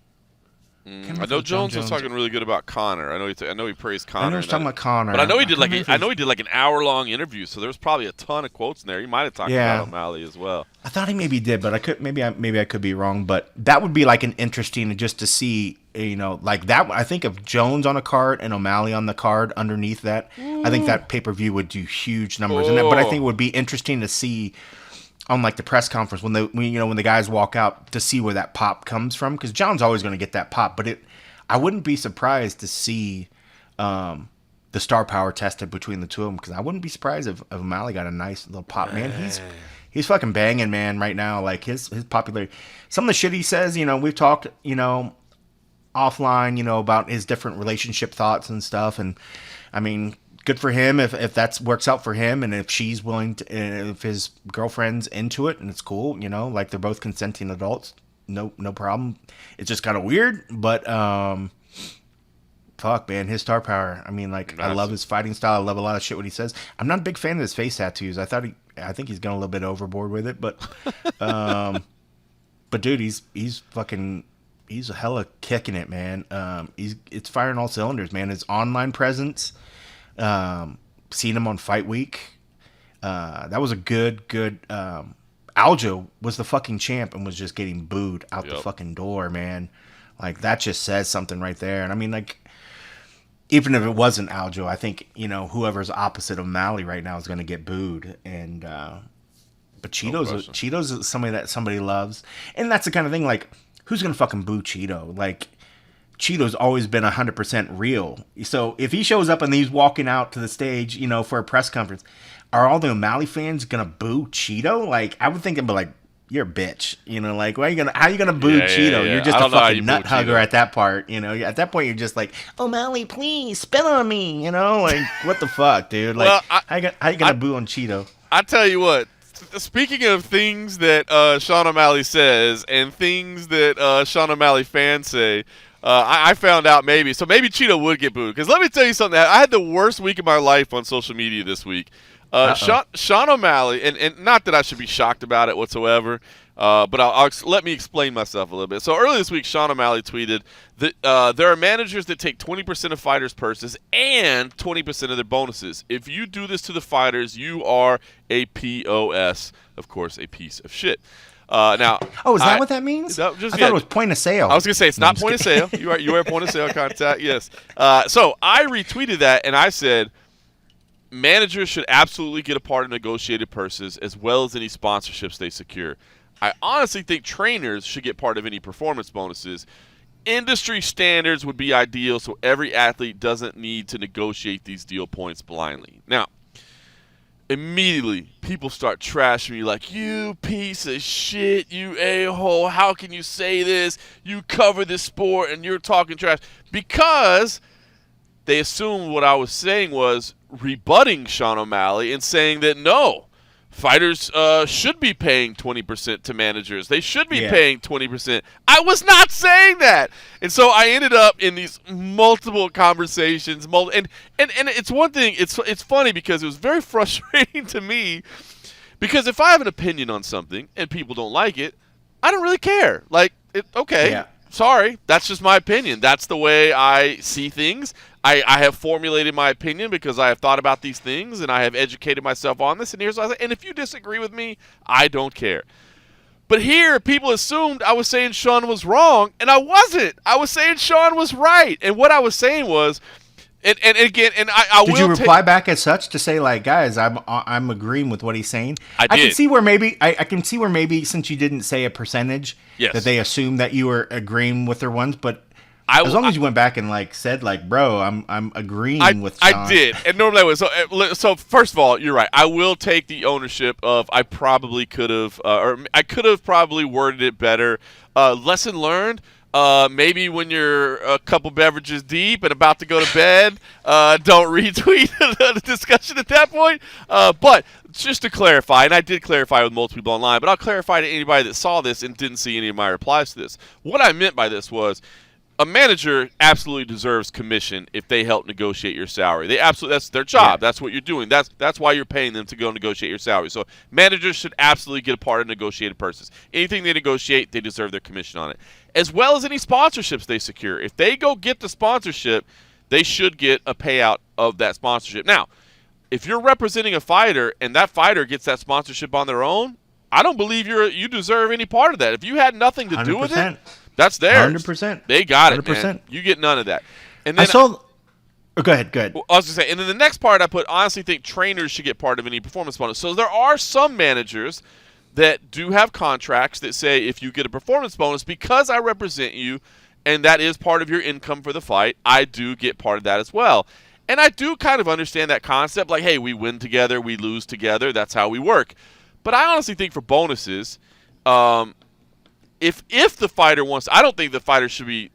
I know Jones was talking really good about Connor. I know he praised Connor. I know he was talking about Connor, but I know he did like an hour-long interview. So there was probably a ton of quotes in there. He might have talked about O'Malley as well. I thought he maybe did, but I could maybe I could be wrong. But that would be like an interesting just to see, like that. I think if Jones on a card and O'Malley on the card underneath that, I think that pay-per-view would do huge numbers. But I think it would be interesting to see on like the press conference when when the guys walk out to see where that pop comes from, because John's always going to get that pop, but I wouldn't be surprised to see the star power tested between the two of them, because I wouldn't be surprised if O'Malley got a nice little pop. Man, he's fucking banging, man, right now. Like his popularity, some of the shit he says, we've talked, offline, about his different relationship thoughts and stuff, and I mean, good for him if that works out for him, and if she's willing to, if his girlfriend's into it and it's cool, like they're both consenting adults, no problem. It's just kind of weird, but fuck, man, his star power. I mean, like, I love his fighting style. I love a lot of shit what he says. I'm not a big fan of his face tattoos. I think he's gone a little bit overboard with it, but dude, he's hella kicking it, man. It's firing all cylinders, man. His online presence, seen him on Fight Week. That was a good. Aljo was the fucking champ and was just getting booed out the fucking door, man. Like, that just says something right there. And I mean, like, even if it wasn't Aljo, I think, whoever's opposite of Malley right now is going to get booed. And but Cheeto's is somebody that somebody loves, and that's the kind of thing, like, who's going to fucking boo Cheeto? Like, Cheeto's always been 100% real. So if he shows up and he's walking out to the stage, for a press conference, are all the O'Malley fans going to boo Cheeto? Like, I would think it'd be like, you're a bitch, like, how are you gonna boo Cheeto? Yeah. You're just a fucking nut hugger at that part, At that point, you're just like, O'Malley, please spit on me, like, what the fuck, dude? Like, well, how you gonna boo on Cheeto? I tell you what. Speaking of things that Sean O'Malley says and things that Sean O'Malley fans say, I found out maybe Cheeto would get booed. Because let me tell you something. I had the worst week of my life on social media this week. Sean O'Malley, and not that I should be shocked about it whatsoever, but let me explain myself a little bit. So earlier this week, Sean O'Malley tweeted that there are managers that take 20% of fighters' purses and 20% of their bonuses. If you do this to the fighters, you are a POS, of course, a piece of shit. Now, is that what that means? I thought it was point of sale. I was gonna say it's not point of sale. You are point of sale contact. Yes. So I retweeted that and I said, managers should absolutely get a part of negotiated purses as well as any sponsorships they secure. I honestly think trainers should get part of any performance bonuses. Industry standards would be ideal so every athlete doesn't need to negotiate these deal points blindly. Now, immediately people start trashing me like, you piece of shit, you a-hole, how can you say this? You cover this sport and you're talking trash. Because they assumed what I was saying was rebutting Sean O'Malley and saying that no, fighters should be paying 20% to managers. They should be paying 20%. I was not saying that. And so I ended up in these multiple conversations. And it's one thing, it's funny because it was very frustrating to me, because if I have an opinion on something and people don't like it, I don't really care. Like, sorry, that's just my opinion. That's the way I see things. I have formulated my opinion because I have thought about these things and I have educated myself on this. And here's what I say. And if you disagree with me, I don't care. But here, people assumed I was saying Sean was wrong, and I wasn't. I was saying Sean was right. And what I was saying was, and again, and I will. Did you reply back as such to say, like, guys, I'm agreeing with what he's saying? I did. I can see where maybe since you didn't say a percentage, that they assumed that you were agreeing with their ones, but. As long as you went back and said bro, I'm agreeing with Sean. I did, and normally I would. So first of all, you're right. I will take the ownership of I probably could have, or I could have probably worded it better. Lesson learned. Maybe when you're a couple beverages deep and about to go to bed, don't retweet the discussion at that point. But just to clarify, and I did clarify with multiple people online, but I'll clarify to anybody that saw this and didn't see any of my replies to this. What I meant by this was, a manager absolutely deserves commission if they help negotiate your salary. That's their job. Yeah. That's what you're doing. That's why you're paying them to go negotiate your salary. So managers should absolutely get a part of negotiated purses. Anything they negotiate, they deserve their commission on it. As well as any sponsorships they secure. If they go get the sponsorship, they should get a payout of that sponsorship. Now, if you're representing a fighter and that fighter gets that sponsorship on their own, I don't believe you deserve any part of that. If you had nothing to do with it, that's theirs. 100%. They got it, 100%. man. You get none of that. And then I saw. Oh, go ahead. I was going to say, and then the next part I put, honestly think trainers should get part of any performance bonus. So there are some managers that do have contracts that say if you get a performance bonus because I represent you and that is part of your income for the fight, I do get part of that as well. And I do kind of understand that concept, like, hey, we win together, we lose together, that's how we work. But I honestly think for bonuses, if the fighter wants, I don't think the fighter should be,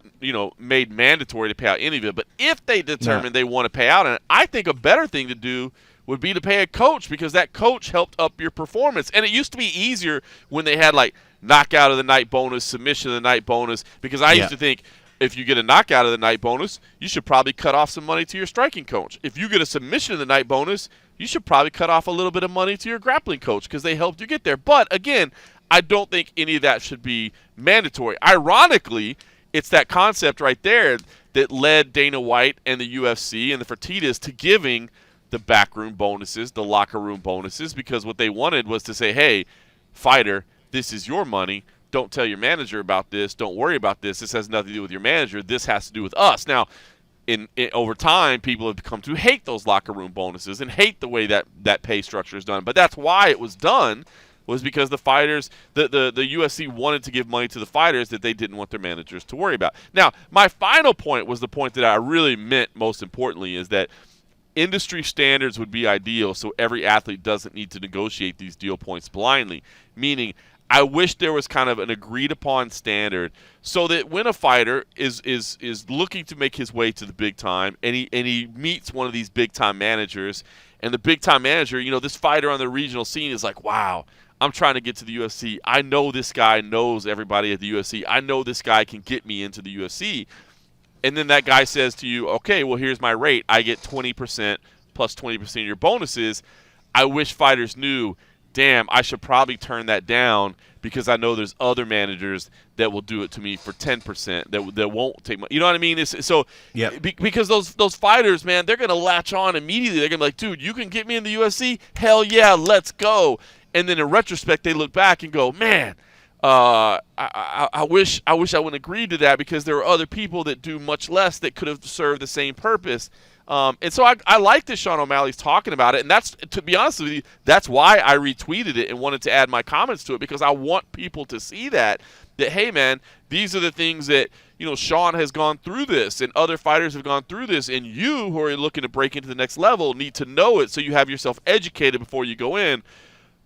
made mandatory to pay out any of it. But if they determine they want to pay out, and I think a better thing to do would be to pay a coach, because that coach helped up your performance. And it used to be easier when they had like knockout of the night bonus, submission of the night bonus, because I used to think if you get a knockout of the night bonus, you should probably cut off some money to your striking coach. If you get a submission of the night bonus, you should probably cut off a little bit of money to your grappling coach because they helped you get there. But again, I don't think any of that should be mandatory. Ironically, it's that concept right there that led Dana White and the UFC and the Fertittas to giving the backroom bonuses, the locker room bonuses, because what they wanted was to say, hey, fighter, this is your money. Don't tell your manager about this. Don't worry about this. This has nothing to do with your manager. This has to do with us. Now, over time, people have come to hate those locker room bonuses and hate the way that pay structure is done. But that's why it was done, was because the fighters, the UFC wanted to give money to the fighters that they didn't want their managers to worry about. Now, my final point was the point that I really meant most importantly, is that industry standards would be ideal so every athlete doesn't need to negotiate these deal points blindly, meaning I wish there was kind of an agreed upon standard so that when a fighter is looking to make his way to the big time and he meets one of these big time managers, and the big time manager, this fighter on the regional scene is like, wow, I'm trying to get to the UFC. I know this guy knows everybody at the UFC. I know this guy can get me into the UFC. And then that guy says to you, okay, well, here's my rate. I get 20% plus 20% of your bonuses. I wish fighters knew, damn, I should probably turn that down because I know there's other managers that will do it to me for 10% that won't take money. You know what I mean? Because those fighters, man, they're going to latch on immediately. They're going to be like, dude, you can get me in the UFC? Hell yeah, let's go. And then in retrospect, they look back and go, man, I wish I wouldn't agree to that because there are other people that do much less that could have served the same purpose. And so I like that Sean O'Malley's talking about it, and that's, to be honest with you, that's why I retweeted it and wanted to add my comments to it, because I want people to see that hey man, these are the things that Sean has gone through this, and other fighters have gone through this, and you who are looking to break into the next level need to know it so you have yourself educated before you go in.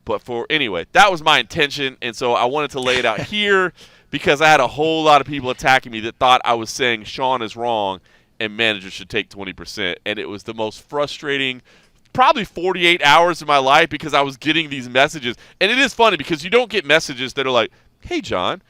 But anyway, that was my intention, and so I wanted to lay it out here because I had a whole lot of people attacking me that thought I was saying Sean is wrong and managers should take 20%. And it was the most frustrating, probably 48 hours of my life, because I was getting these messages. And it is funny because you don't get messages that are like, hey, John,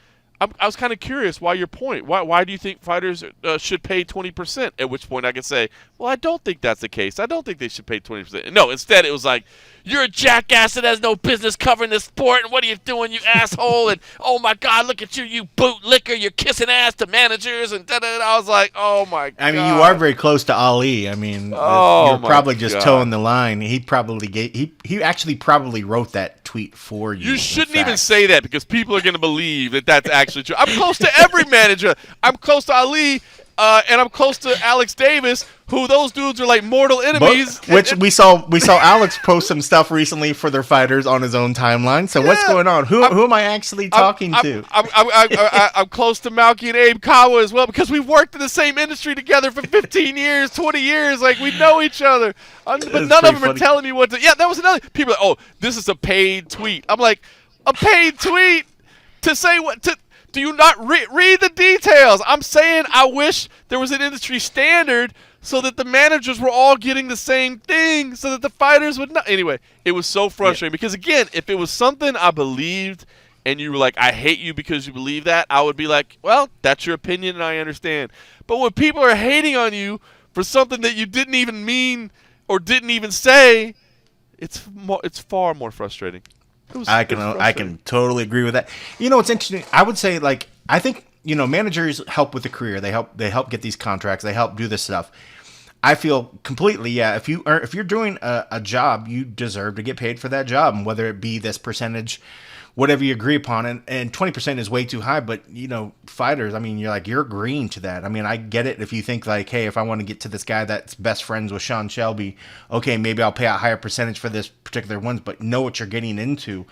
I was kind of curious why your point. Why do you think fighters should pay 20%? At which point I could say, well, I don't think that's the case. I don't think they should pay 20%. No, instead it was like, you're a jackass that has no business covering this sport, and what are you doing, you asshole? And oh my God, look at you, you bootlicker. You're kissing ass to managers and da-da-da. I was like, oh my God. I mean, you are very close to Ali. I mean, you're probably just toeing the line. He actually probably wrote that tweet for you. You shouldn't even say that because people are going to believe that that's actually true. I'm close to every manager. I'm close to Ali. And I'm close to Alex Davis, who those dudes are like mortal enemies. We saw Alex post some stuff recently for their fighters on his own timeline. So what's going on? Who am I actually talking to? I'm close to Malky and Abe Kawa as well, because we've worked in the same industry together for 15 years, 20 years. Like, we know each other. But none of them are telling me what to. Yeah, that was another. People are like, oh, this is a paid tweet. I'm like, a paid tweet to say what? Do you not read the details? I'm saying I wish there was an industry standard so that the managers were all getting the same thing, so that the fighters would not. Anyway, it was so frustrating because, again, if it was something I believed and you were like, I hate you because you believe that, I would be like, well, that's your opinion and I understand. But when people are hating on you for something that you didn't even mean or didn't even say, it's far more frustrating. I can totally agree with that. It's interesting. I would say, like, I think managers help with the career. They help get these contracts. They help do this stuff. I feel completely, yeah. If you're doing a job, you deserve to get paid for that job, and whether it be this percentage, whatever you agree upon, and 20% is way too high. But fighters, I mean, you're agreeing to that. I mean, I get it if you think like, hey, if I want to get to this guy that's best friends with Sean Shelby, okay, maybe I'll pay a higher percentage for this particular ones, but know what you're getting into.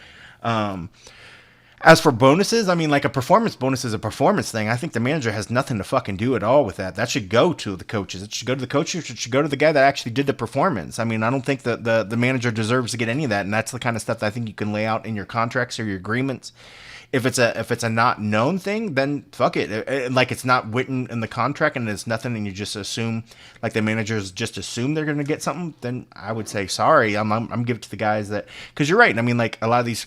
As for bonuses, I mean, like a performance bonus is a performance thing. I think the manager has nothing to fucking do at all with that. That should go to the coaches. It should go to the coaches. It should go to the guy that actually did the performance. I mean, I don't think that the manager deserves to get any of that. And that's the kind of stuff that I think you can lay out in your contracts or your agreements. If it's a not known thing, then fuck it. Like it's not written in the contract and it's nothing, and you just assume, like the managers just assume they're going to get something. Then I would say sorry. I'm give it to the guys that, because you're right. I mean, like a lot of these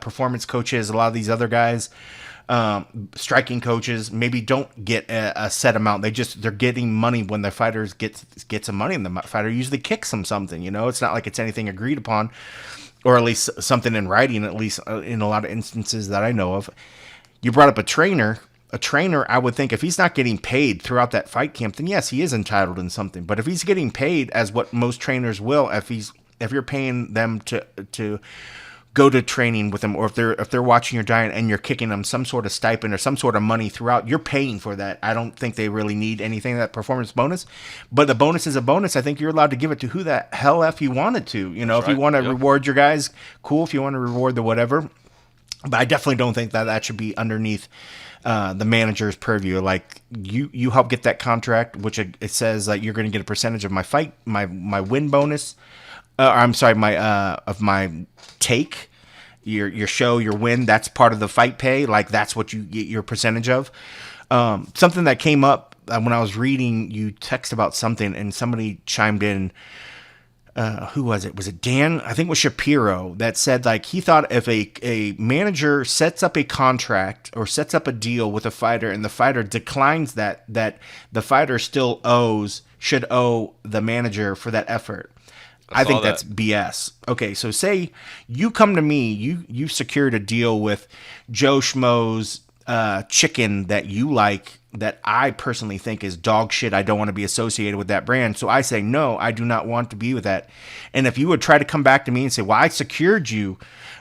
performance coaches, a lot of these other guys, striking coaches, maybe don't get a set amount. They're getting money when the fighters get some money, and the fighter usually kicks them something. You know, it's not like it's anything agreed upon, or at least something in writing. At least in a lot of instances that I know of. You brought up a trainer. A trainer, I would think if he's not getting paid throughout that fight camp, then yes, he is entitled in something. But if he's getting paid, as what most trainers will, if you're paying them to go to training with them, or if they're watching your diet and you're kicking them some sort of stipend or some sort of money throughout, you're paying for that. I don't think they really need anything, that performance bonus. But the bonus is a bonus. I think you're allowed to give it to who the hell if you wanted to. You know, That's if you want to Yep. reward your guys, cool. If you want to reward the whatever. But I definitely don't think that should be underneath the manager's purview. Like you help get that contract, which it says that you're going to get a percentage of my win bonus. I'm sorry, my take, your show, your win. That's part of the fight pay. Like that's what you get your percentage of. Something that came up when I was reading, you text about something, and somebody chimed in. Who was it? Was it Dan? I think it was Shapiro that said like he thought if a manager sets up a contract or sets up a deal with a fighter and the fighter declines that the fighter still should owe the manager for that effort. I think that's BS. Okay, so say you come to me, you secured a deal with Joe Schmo's chicken that you like, that I personally think is dog shit. I don't want to be associated with that brand. So I say, no, I do not want to be with that. And if you would try to come back to me and say, well, I secured you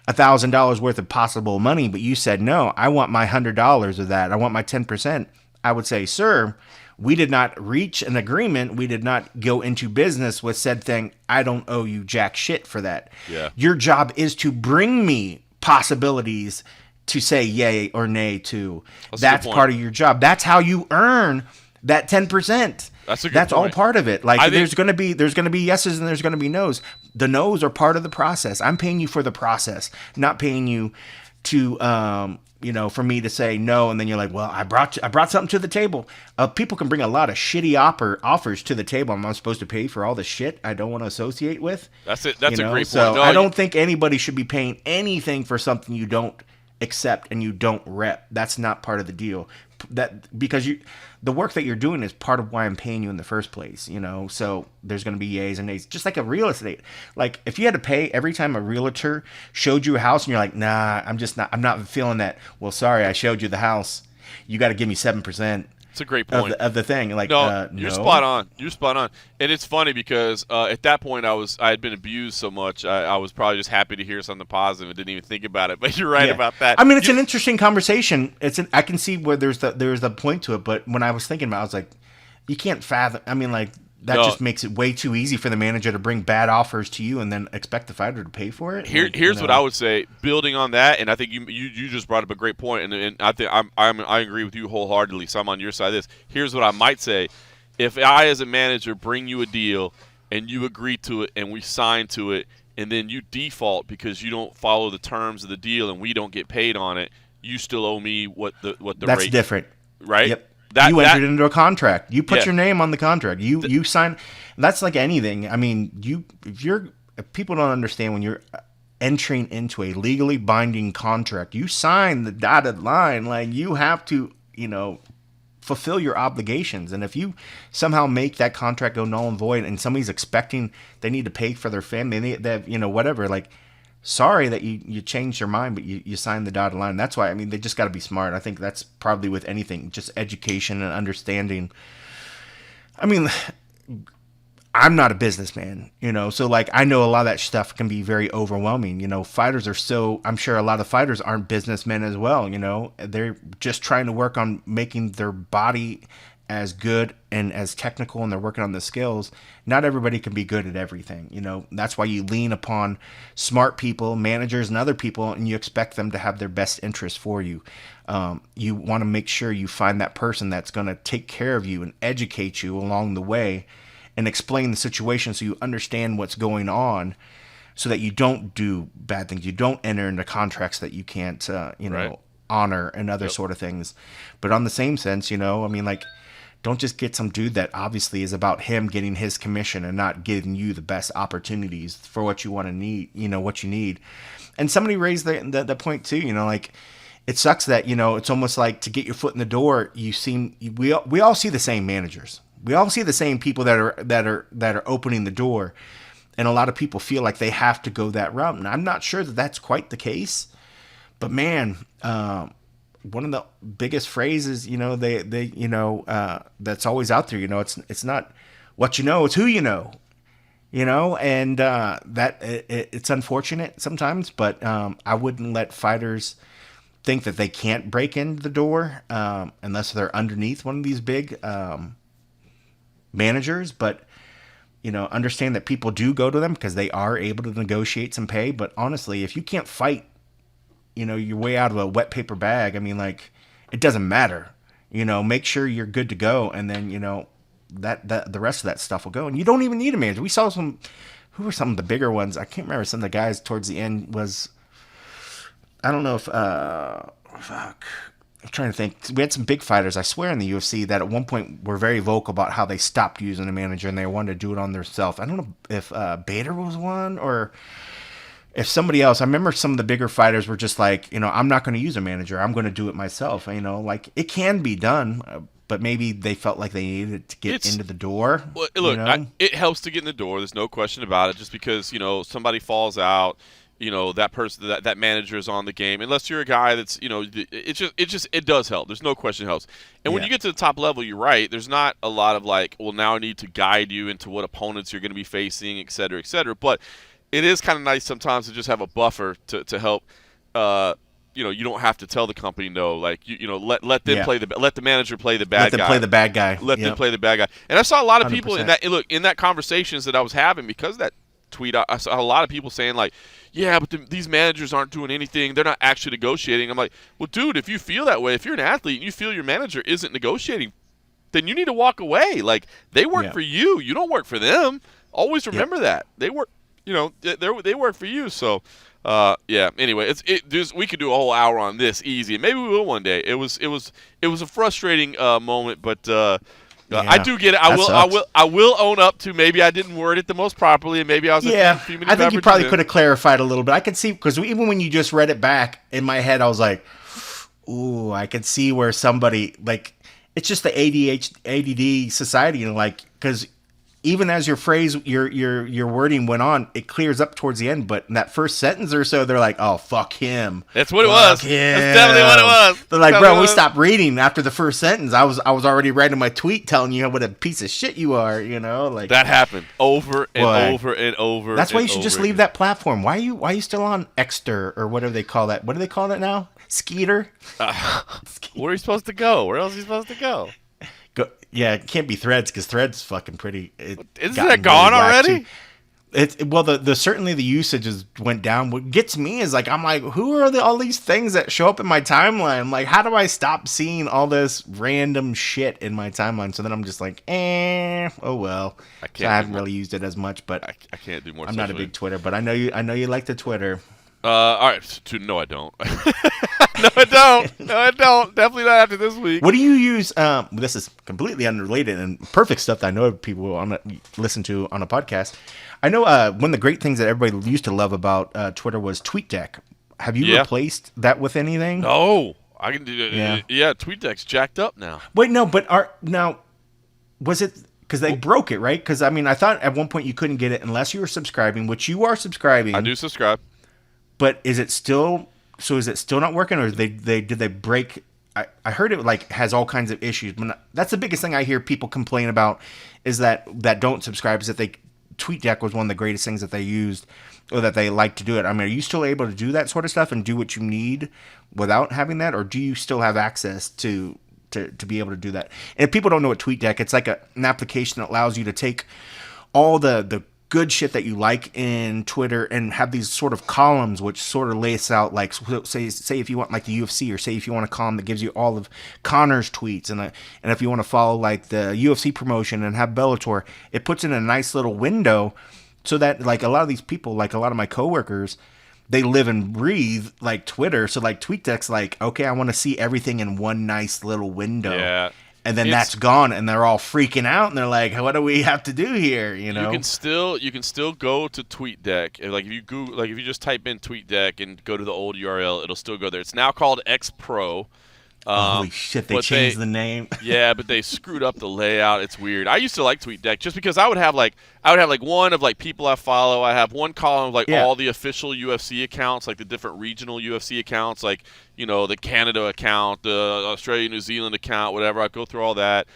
$1,000 worth of possible money, but you said, no, I want my $100 of that. I want my 10%. I would say, sir, we did not reach an agreement. We did not go into business with said thing. I don't owe you jack shit for that. Yeah. Your job is to bring me possibilities to say yay or nay to. That's part of your job. That's how you earn that 10%. That's all part of it. Like there's gonna be yeses and there's gonna be nos. The nos are part of the process. I'm paying you for the process, not paying you to for me to say no, and then you're like, well, I brought something to the table. People can bring a lot of shitty offers to the table. I'm not supposed to pay for all the shit I don't want to associate with. That's it. That's a great point. So I don't think anybody should be paying anything for something you don't accept and you don't rep. That's not part of the deal. Because the work that you're doing is part of why I'm paying you in the first place. So there's going to be yays and nays, just like a real estate. Like if you had to pay every time a realtor showed you a house and you're like, nah, I'm not feeling that. Well, sorry, I showed you the house. You got to give me 7%. It's a great point of the thing. Like you're spot on. You're spot on. And it's funny because at that point I had been abused so much. I was probably just happy to hear something positive and didn't even think about it. But you're right about that. I mean, it's an interesting conversation. I can see where there's the point to it. But when I was thinking about it, I was like, you can't fathom. I mean, like that just makes it way too easy for the manager to bring bad offers to you and then expect the fighter to pay for it. Here's what I would say, building on that, and I think you just brought up a great point, and I think I agree with you wholeheartedly. So I'm on your side of this. Here's what I might say: if I, as a manager, bring you a deal and you agree to it and we sign to it, and then you default because you don't follow the terms of the deal and we don't get paid on it, you still owe me what the That's rate, different, right? Yep. You entered into a contract. You put your name on the contract. You sign. That's like anything. I mean, if people don't understand, when you're entering into a legally binding contract, you sign the dotted line. Like you have to, fulfill your obligations. And if you somehow make that contract go null and void, and somebody's expecting they need to pay for their family, whatever, like. Sorry that you changed your mind, but you signed the dotted line. That's why, I mean, they just got to be smart. I think that's probably with anything, just education and understanding. I mean, I'm not a businessman, so like I know a lot of that stuff can be very overwhelming. Fighters I'm sure a lot of fighters aren't businessmen as well. They're just trying to work on making their body as good and as technical and they're working on the skills, not everybody can be good at everything. You know, that's why you lean upon smart people, managers and other people, and you expect them to have their best interest for you. You want to make sure you find that person that's going to take care of you and educate you along the way and explain the situation so you understand what's going on, so that you don't do bad things. You don't enter into contracts that you can't, Right. honor and other Yep. sort of things. But on the same sense, I mean, like, don't just get some dude that obviously is about him getting his commission and not giving you the best opportunities for what you want to need, what you need. And somebody raised the point too, like, it sucks that, it's almost like to get your foot in the door, we all see the same managers. We all see the same people that are opening the door. And a lot of people feel like they have to go that route. And I'm not sure that that's quite the case. But man, one of the biggest phrases, that's always out there, it's not what you know, it's who you know, and it's unfortunate sometimes, but I wouldn't let fighters think that they can't break into the door unless they're underneath one of these big managers. But understand that people do go to them because they are able to negotiate some pay. But honestly, if you can't fight, your way out of a wet paper bag, I mean, like, it doesn't matter. Make sure you're good to go, and then that the rest of that stuff will go. And you don't even need a manager. We saw who were some of the bigger ones. I can't remember. Some of the guys towards the end was, I don't know if fuck. I'm trying to think. We had some big fighters, I swear, in the UFC that at one point were very vocal about how they stopped using a manager and they wanted to do it on themselves. I don't know if Bader was one or if somebody else. I remember some of the bigger fighters were just like, I'm not going to use a manager. I'm going to do it myself. Like, it can be done, but maybe they felt like they needed to get into the door. Well, look, it helps to get in the door. There's no question about it. Just because somebody falls out, that person, that manager is on the game. Unless you're a guy that's it does help. There's no question it helps. And when you get to the top level, you're right. There's not a lot of like, well, now I need to guide you into what opponents you're going to be facing, et cetera, et cetera. But it is kind of nice sometimes to just have a buffer to help. You don't have to tell the company no. Like let them play let the manager play the bad guy. Let them play the bad guy. Let them play the bad guy. And I saw a lot of people 100%. in that conversations that I was having because of that tweet. I saw a lot of people saying like, yeah, but these managers aren't doing anything. They're not actually negotiating. I'm like, well, dude, if you feel that way, if you're an athlete and you feel your manager isn't negotiating, then you need to walk away. Like, they work for you. You don't work for them. Always remember that. They work. They work for you. So, Anyway, we could do a whole hour on this easy. Maybe we will one day. It was a frustrating moment, but I do get it. I will own up to maybe I didn't word it the most properly, and maybe I was a few minutes. I think you probably could have clarified a little bit. I could see, because even when you just read it back in my head, I was like, ooh, I could see where somebody, like, it's just the ADD society, like, because even as your phrase, your wording went on, it clears up towards the end. But in that first sentence or so, they're like, "Oh, fuck him." That's what it was. That's definitely what it was. They're like, "Bro, we stopped reading after the first sentence. I was already writing my tweet telling you what a piece of shit you are." Like that happened over and over and over. That's why you should just leave that platform. Why are you still on Exter or whatever they call that? What do they call that now? Skeeter. Where are you supposed to go? Where else are you supposed to go? Yeah, it can't be Threads because Threads fucking pretty. Isn't that gone already? Certainly the usages went down. What gets me is like, I'm like, who are all these things that show up in my timeline? I'm like, how do I stop seeing all this random shit in my timeline? So then I'm just like, oh well. I haven't really used it as much, but I can't do more. I'm not a big Twitter, but I know you like the Twitter. All right. No, I don't. No, I don't. Definitely not after this week. What do you use? This is completely unrelated and perfect stuff that I know people will listen to on a podcast. I know one of the great things that everybody used to love about Twitter was TweetDeck. Have you replaced that with anything? No. I can do it. Yeah, TweetDeck's jacked up now. Wait, no, but was it because they broke it, right? Because, I mean, I thought at one point you couldn't get it unless you were subscribing, which you are subscribing. I do subscribe. But is it still not working, or did they break? I heard it like has all kinds of issues. But that's the biggest thing I hear people complain about is that don't subscribe, is that TweetDeck was one of the greatest things that they used, or that they like to do it. I mean, are you still able to do that sort of stuff and do what you need without having that, or do you still have access to to be able to do that. And if people don't know what TweetDeck, it's like an application that allows you to take all the good shit that you like in Twitter and have these sort of columns which sort of lays out, like, say if you want like the UFC, or say if you want a column that gives you all of Connor's tweets, and if you want to follow like the UFC promotion and have Bellator, it puts in a nice little window so that like a lot of these people, like a lot of my coworkers, they live and breathe like Twitter. So like TweetDeck's like, okay, I want to see everything in one nice little window. Yeah. And then that's gone, and they're all freaking out, and they're like, "What do we have to do here?" You know. You can still go to TweetDeck. Like if you Google, like if you just type in TweetDeck and go to the old URL, it'll still go there. It's now called X Pro. Holy shit! They changed the name. Yeah, but they screwed up the layout. It's weird. I used to like TweetDeck just because I would have like one of like people I follow. I have one column of like all the official UFC accounts, like the different regional UFC accounts, like the Canada account, the Australia, New Zealand account, whatever. I'd go through all that.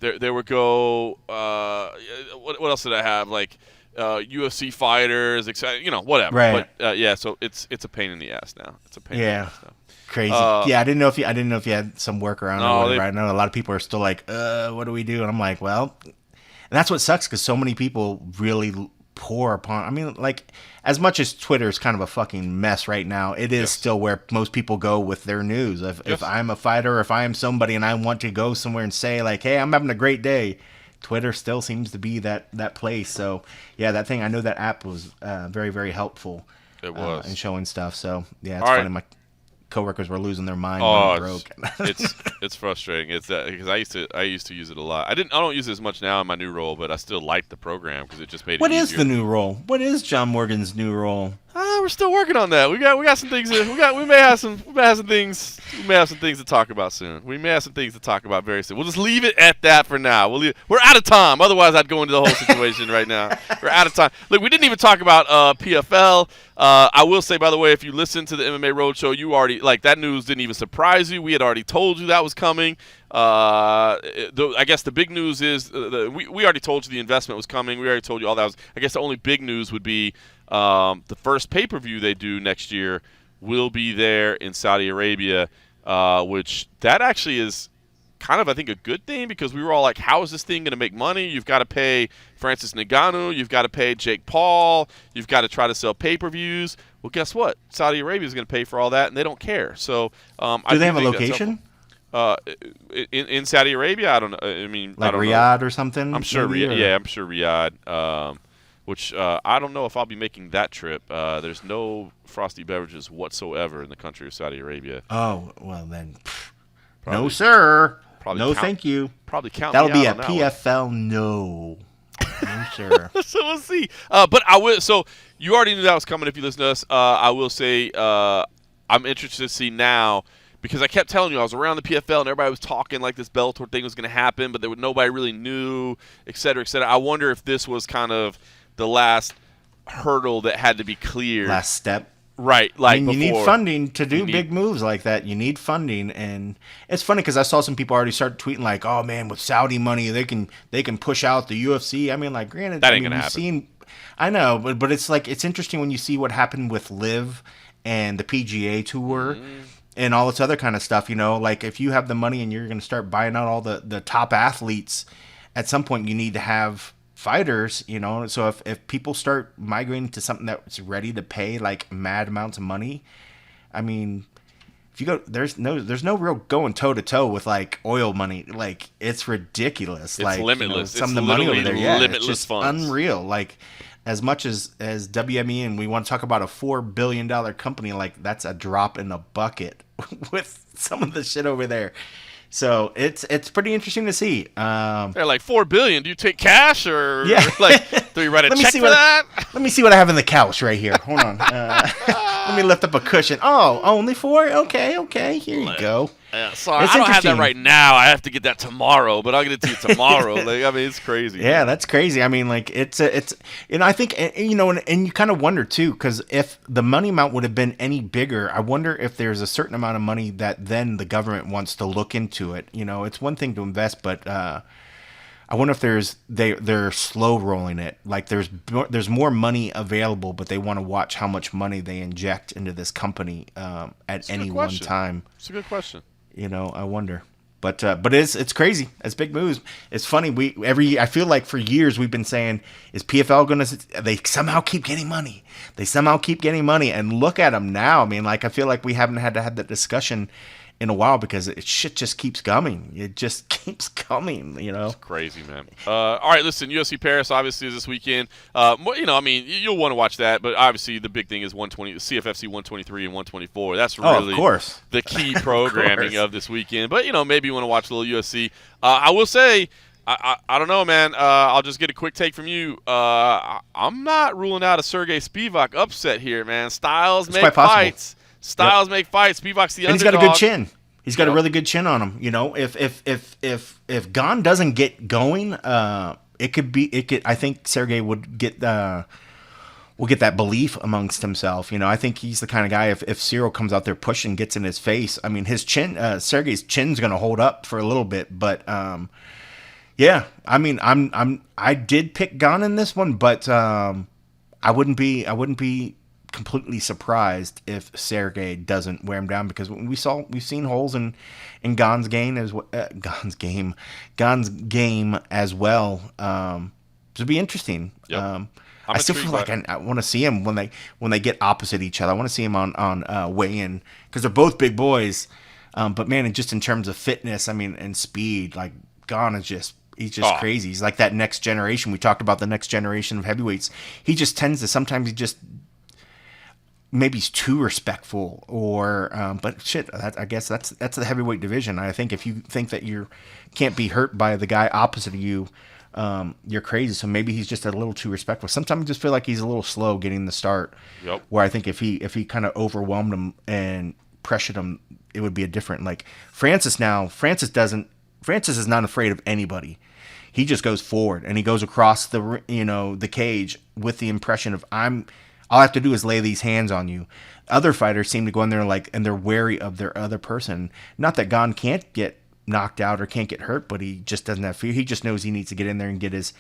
There would go. What else did I have? Like UFC fighters, whatever. Right. But yeah, so it's a pain in the ass now. It's a pain in the ass now. Crazy. Yeah, I didn't know if you had some workaround or whatever. I know a lot of people are still like, what do we do? And I'm like, well, and that's what sucks, because so many people really pour upon. I mean, like, as much as Twitter is kind of a fucking mess right now, it is still where most people go with their news. If I'm a fighter, or if I am somebody and I want to go somewhere and say like, hey, I'm having a great day, Twitter still seems to be that place. So yeah, that thing, I know that app was very, very helpful. It was in showing stuff. So yeah, it's funny. My coworkers were losing their mind when it broke. It's frustrating. It's because I used to use it a lot. I don't use it as much now in my new role, but I still like the program because it just made it easier. What is the new role? What is John Morgan's new role? We're still working on that. We got some things. We may have some things to talk about soon. We may have some things to talk about very soon. We'll just leave it at that for now. We're out of time. Otherwise, I'd go into the whole situation right now. We're out of time. Look, we didn't even talk about PFL. I will say, by the way, if you listen to the MMA Roadshow, you already that news didn't even surprise you. We had already told you that was coming. I guess the big news is we already told you the investment was coming. We already told you all that. I guess the only big news would be the first pay-per-view they do next year will be there in Saudi Arabia, which that actually is kind of, I think, a good thing, because we were all like, how is this thing going to make money? You've got to pay Francis Ngannou. You've got to pay Jake Paul. You've got to try to sell pay-per-views. Well, guess what? Saudi Arabia is going to pay for all that, and they don't care. So, do they have a location? In Saudi Arabia, I don't know. I mean, like I don't Riyadh know. Or something. I'm sure Riyadh. Yeah, I'm sure Riyadh. Which I don't know if I'll be making that trip. There's no frosty beverages whatsoever in the country of Saudi Arabia. Oh, well then, no sir. No, thank you. Probably count. That'll me be out a on PFL. No, no sir. So we'll see. But I will. So you already knew that was coming if you listen to us. I will say I'm interested to see now, because I kept telling you I was around the PFL and everybody was talking like this Bellator thing was going to happen, but nobody really knew, et cetera, et cetera. I wonder if this was kind of the last hurdle that had to be cleared. Last step. Right. Like, I mean, you need funding to do big moves like that. You need funding. And it's funny because I saw some people already start tweeting like, oh, man, with Saudi money, they can push out the UFC. I mean, like, granted, that ain't going to happen. I know, but it's like, it's interesting when you see what happened with Liv and the PGA Tour. And all this other kind of stuff, like if you have the money and you're going to start buying out all the top athletes, at some point you need to have fighters, So if people start migrating to something that's ready to pay like mad amounts of money, I mean, if you go, there's no real going toe to toe with like oil money. Like, it's ridiculous. It's like limitless. Some of the money over there, limitless it's just funds. Unreal. Like, as much as WME, and we want to talk about a $4 billion company, like that's a drop in a bucket with some of the shit over there. So it's pretty interesting to see. They're like, $4 billion. Do you take cash or do you write a check for that? Let me see what I have in the couch right here. Hold on. Let me lift up a cushion. Oh, only 4? Okay. Here you go. Sorry, I don't have that right now. I have to get that tomorrow, but I'll get it to you tomorrow. It's crazy. Yeah, that's crazy. I mean, like, it's I think, and you kind of wonder too, because if the money amount would have been any bigger, I wonder if there's a certain amount of money that then the government wants to look into it. It's one thing to invest, but I wonder if they're slow rolling it. Like, there's more money available, but they want to watch how much money they inject into this company at any one time. It's a good question. I wonder. But it's crazy. It's big moves. It's funny. I feel like for years we've been saying, is PFL going to? They somehow keep getting money. And look at them now. I mean, like I feel like we haven't had to have that discussion in a while because shit just keeps coming. It just keeps coming, It's crazy, man. All right, listen, UFC Paris obviously is this weekend. You'll want to watch that, but obviously the big thing is CFFC 123 and 124. That's really of course. The key programming of this weekend. But, maybe you want to watch a little UFC. I will say, I don't know, man. I'll just get a quick take from you. I'm not ruling out a Sergey Spivak upset here, man. Styles make fights. Make fights. Spivak's the underdog. And he's got a good chin. He's got a really good chin on him. If Gon doesn't get going, I think Sergey would get that belief amongst himself. I think he's the kind of guy. If Cyril comes out there pushing, gets in his face, I mean, his chin, Sergey's chin's going to hold up for a little bit. But yeah, I mean, I did pick Gon in this one, but I wouldn't be completely surprised if Sergey doesn't wear him down, because we've seen holes in Gon's game as well. It'll be interesting. Yep. I still feel like I want to see him when they get opposite each other. I want to see him on weigh-in, because they're both big boys. But man, just in terms of fitness, I mean, and speed, like Gon is he's just crazy. He's like that next generation. We talked about the next generation of heavyweights. He just tends to sometimes maybe he's too respectful, but shit, I guess that's the heavyweight division. I think if you think that you can't be hurt by the guy opposite of you, you're crazy. So maybe he's just a little too respectful. Sometimes I just feel like he's a little slow getting the start. Yep. Where I think if he kind of overwhelmed him and pressured him, it would be a different. Like Francis now. Francis is not afraid of anybody. He just goes forward and he goes across the cage with the impression of all I have to do is lay these hands on you. Other fighters seem to go in there and they're wary of their other person. Not that Gon can't get knocked out or can't get hurt, but he just doesn't have fear. He just knows he needs to get in there and get his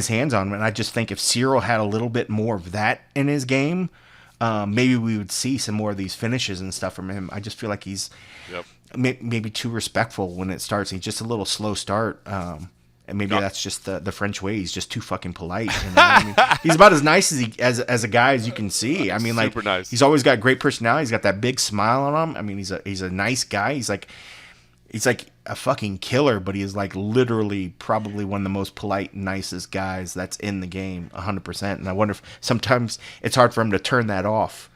hands on him. And I just think if Cyril had a little bit more of that in his game, maybe we would see some more of these finishes and stuff from him. I just feel like he's maybe too respectful when it starts. He's just a little slow start. And maybe that's just the French way. He's just too fucking polite. I mean, he's about as nice as a guy as you can see. I mean, super nice. He's always got great personality. He's got that big smile on him. I mean, he's a nice guy. He's like a fucking killer, but he is like literally probably one of the most polite, nicest guys that's in the game, 100%. And I wonder if sometimes it's hard for him to turn that off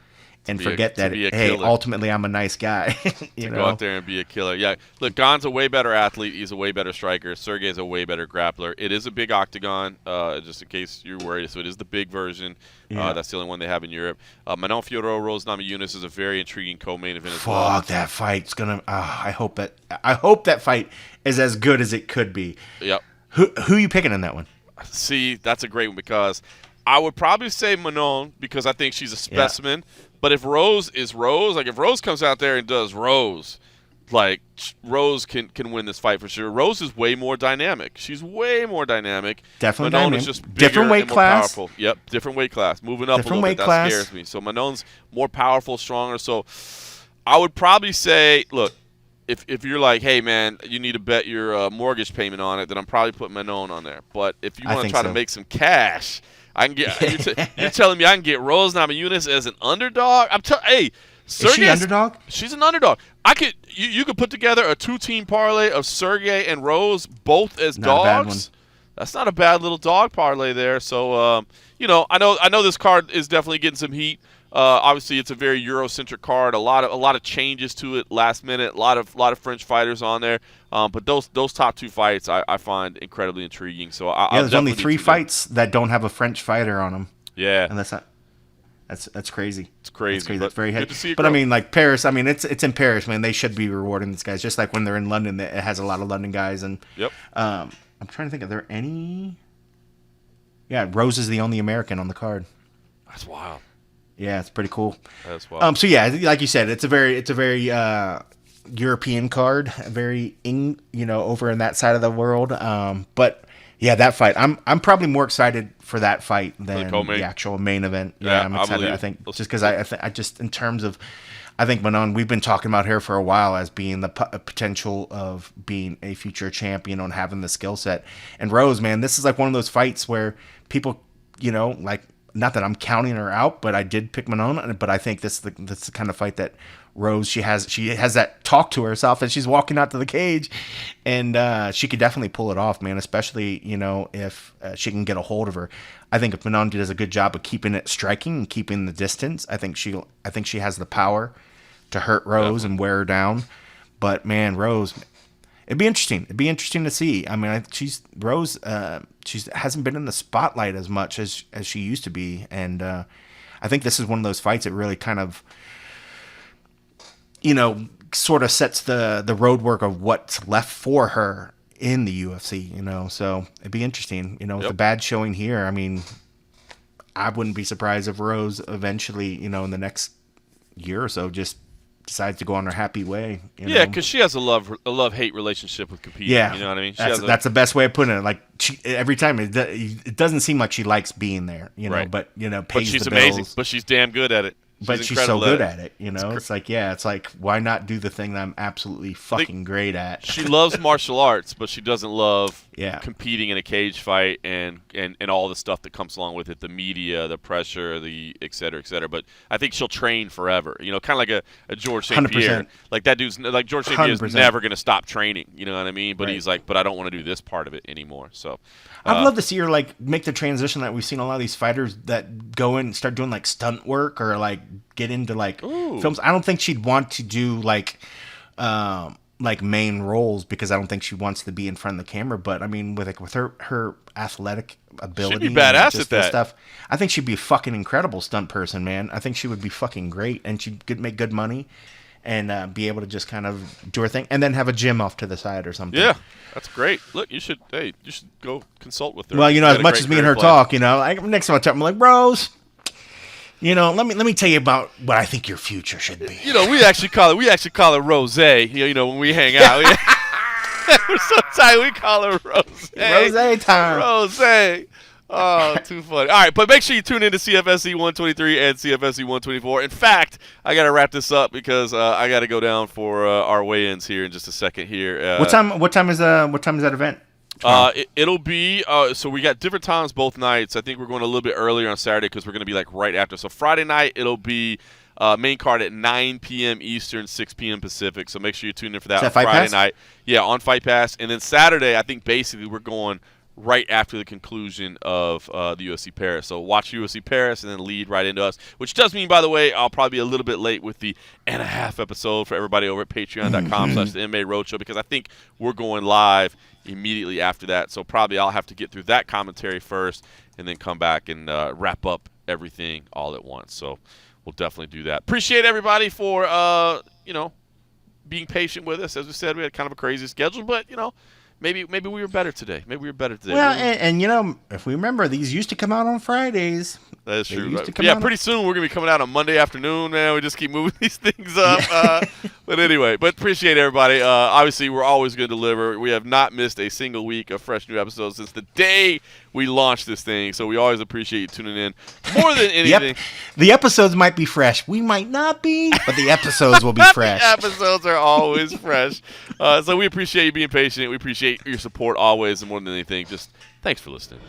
and forget that, hey, ultimately I'm a nice guy. Go out there and be a killer. Yeah, look, Gon's a way better athlete. He's a way better striker. Sergey's a way better grappler. It is a big octagon, just in case you're worried. So it is the big version. Yeah. That's the only one they have in Europe. Manon Fiorot, Rose Namajunas is a very intriguing co-main event as well. Fuck, that fight's gonna. I hope that fight is as good as it could be. Yep. Who are you picking in that one? See, that's a great one, because I would probably say Manon, because I think she's a specimen. Yeah. But if Rose is Rose, like if Rose comes out there and does Rose, like Rose can win this fight for sure. Rose is way more dynamic. She's way more dynamic. Definitely Manon dynamic. is just bigger different weight and more class. Powerful. Yep, different weight class. Moving up different a little bit. Class. That scares me. So Manon's more powerful, stronger. So I would probably say, look, if you're like, hey man, you need to bet your mortgage payment on it, then I'm probably putting Manon on there. But if you want to try to make some cash, I can get. You're telling me I can get Rose Namajunas as an underdog? Hey, Sergey, is she underdog? She's an underdog. You could put together a 2-team parlay of Sergey and Rose both as not dogs. A bad one. That's not a bad little dog parlay there. So I know this card is definitely getting some heat. Obviously, it's a very Eurocentric card. A lot of changes to it last minute. A lot of French fighters on there. But those top two fights I find incredibly intriguing. So there's only 3 fights that don't have a French fighter on them. Yeah, and that's crazy. It's crazy. That's very heavy. But I mean, like Paris. I mean, it's in Paris, man. They should be rewarding these guys, just like when they're in London. It has a lot of London guys. And yep. I'm trying to think. Are there any? Yeah, Rose is the only American on the card. That's wild. Yeah, it's pretty cool. That's wild. So yeah, like you said, it's a very European card, very over in that side of the world. But yeah, that fight, I'm probably more excited for that fight than the actual main event. Yeah, I'm excited. I think just because I just in terms of, I think Manon, we've been talking about her for a while as being the potential of being a future champion and having the skill set. And Rose, man, this is like one of those fights where people, like, not that I'm counting her out, but I did pick Manon. But I think this is the kind of fight that Rose, she has that talk to herself as she's walking out to the cage, and she could definitely pull it off, man. Especially if she can get a hold of her. I think if Manon does a good job of keeping it striking and keeping the distance, I think she has the power to hurt Rose and wear her down. But man, Rose, it'd be interesting. It'd be interesting to see. I mean, Rose. She hasn't been in the spotlight as much as she used to be, and I think this is one of those fights that really kind of, sort of sets the road work of what's left for her in the UFC. So it'd be interesting. With the bad showing here, I mean, I wouldn't be surprised if Rose eventually, in the next year or so, just decides to go on her happy way. Yeah, because she has a love-hate relationship with competing. Yeah, you know what I mean. That's the best way of putting it. Like every time it doesn't seem like she likes being there. Right. But pays but she's the amazing. bills. But she's damn good at it. She's so good at it. It's like why not do the thing that I'm absolutely fucking great at? She loves martial arts, but she doesn't love competing in a cage fight and all the stuff that comes along with it, the media, the pressure, the et cetera, et cetera. But I think she'll train forever. Kind of like a George St. Pierre. Like that dude's like George St. Pierre is never going to stop training. You know what I mean? But he's like, but I don't want to do this part of it anymore. So I'd love to see her like make the transition that we've seen a lot of these fighters that go in and start doing like stunt work or like get into like films. I don't think she'd want to do like main roles because I don't think she wants to be in front of the camera. But I mean, with her athletic ability, she'd be badass at that stuff. I think she'd be a fucking incredible stunt person, man. I think she would be fucking great, and she could make good money and be able to just kind of do her thing, and then have a gym off to the side or something. Yeah, that's great. Look, you should go consult with her. Well, as much as me and her talk, like next time I talk, I'm like, Rose, let me tell you about what I think your future should be. We actually call her Rose. When we hang out, we're so tight. We call her Rose. Rose time. Rose. Oh, too funny. All right, but make sure you tune in to CFSC 123 and CFSC 124. In fact, I got to wrap this up because I got to go down for our weigh-ins here in just a second here. What time is that event? It'll be so we got different times both nights. I think we're going a little bit earlier on Saturday because we're going to be like right after. So Friday night it'll be main card at 9 p.m. Eastern, 6 p.m. Pacific. So make sure you tune in for that on Fight Friday Pass? night. Yeah, on Fight Pass. And then Saturday, I think basically we're going right after the conclusion of the UFC Paris. So watch UFC Paris and then lead right into us, which does mean, by the way, I'll probably be a little bit late with the and a half episode for everybody over at patreon.com/the MMA Roadshow because I think we're going live immediately after that. So probably I'll have to get through that commentary first and then come back and wrap up everything all at once. So we'll definitely do that. Appreciate everybody for, being patient with us. As we said, we had kind of a crazy schedule, but, maybe we were better today. Well, and if we remember, these used to come out on Fridays. That is true. Pretty soon we're going to be coming out on Monday afternoon, man. We just keep moving these things up. Yeah. But anyway, appreciate everybody. Obviously, we're always going to deliver. We have not missed a single week of fresh new episodes since the day we launched this thing. So we always appreciate you tuning in more than anything. The episodes might be fresh. We might not be, but the episodes will be fresh. The episodes are always fresh. So we appreciate you being patient. We appreciate your support always, and more than anything, just thanks for listening.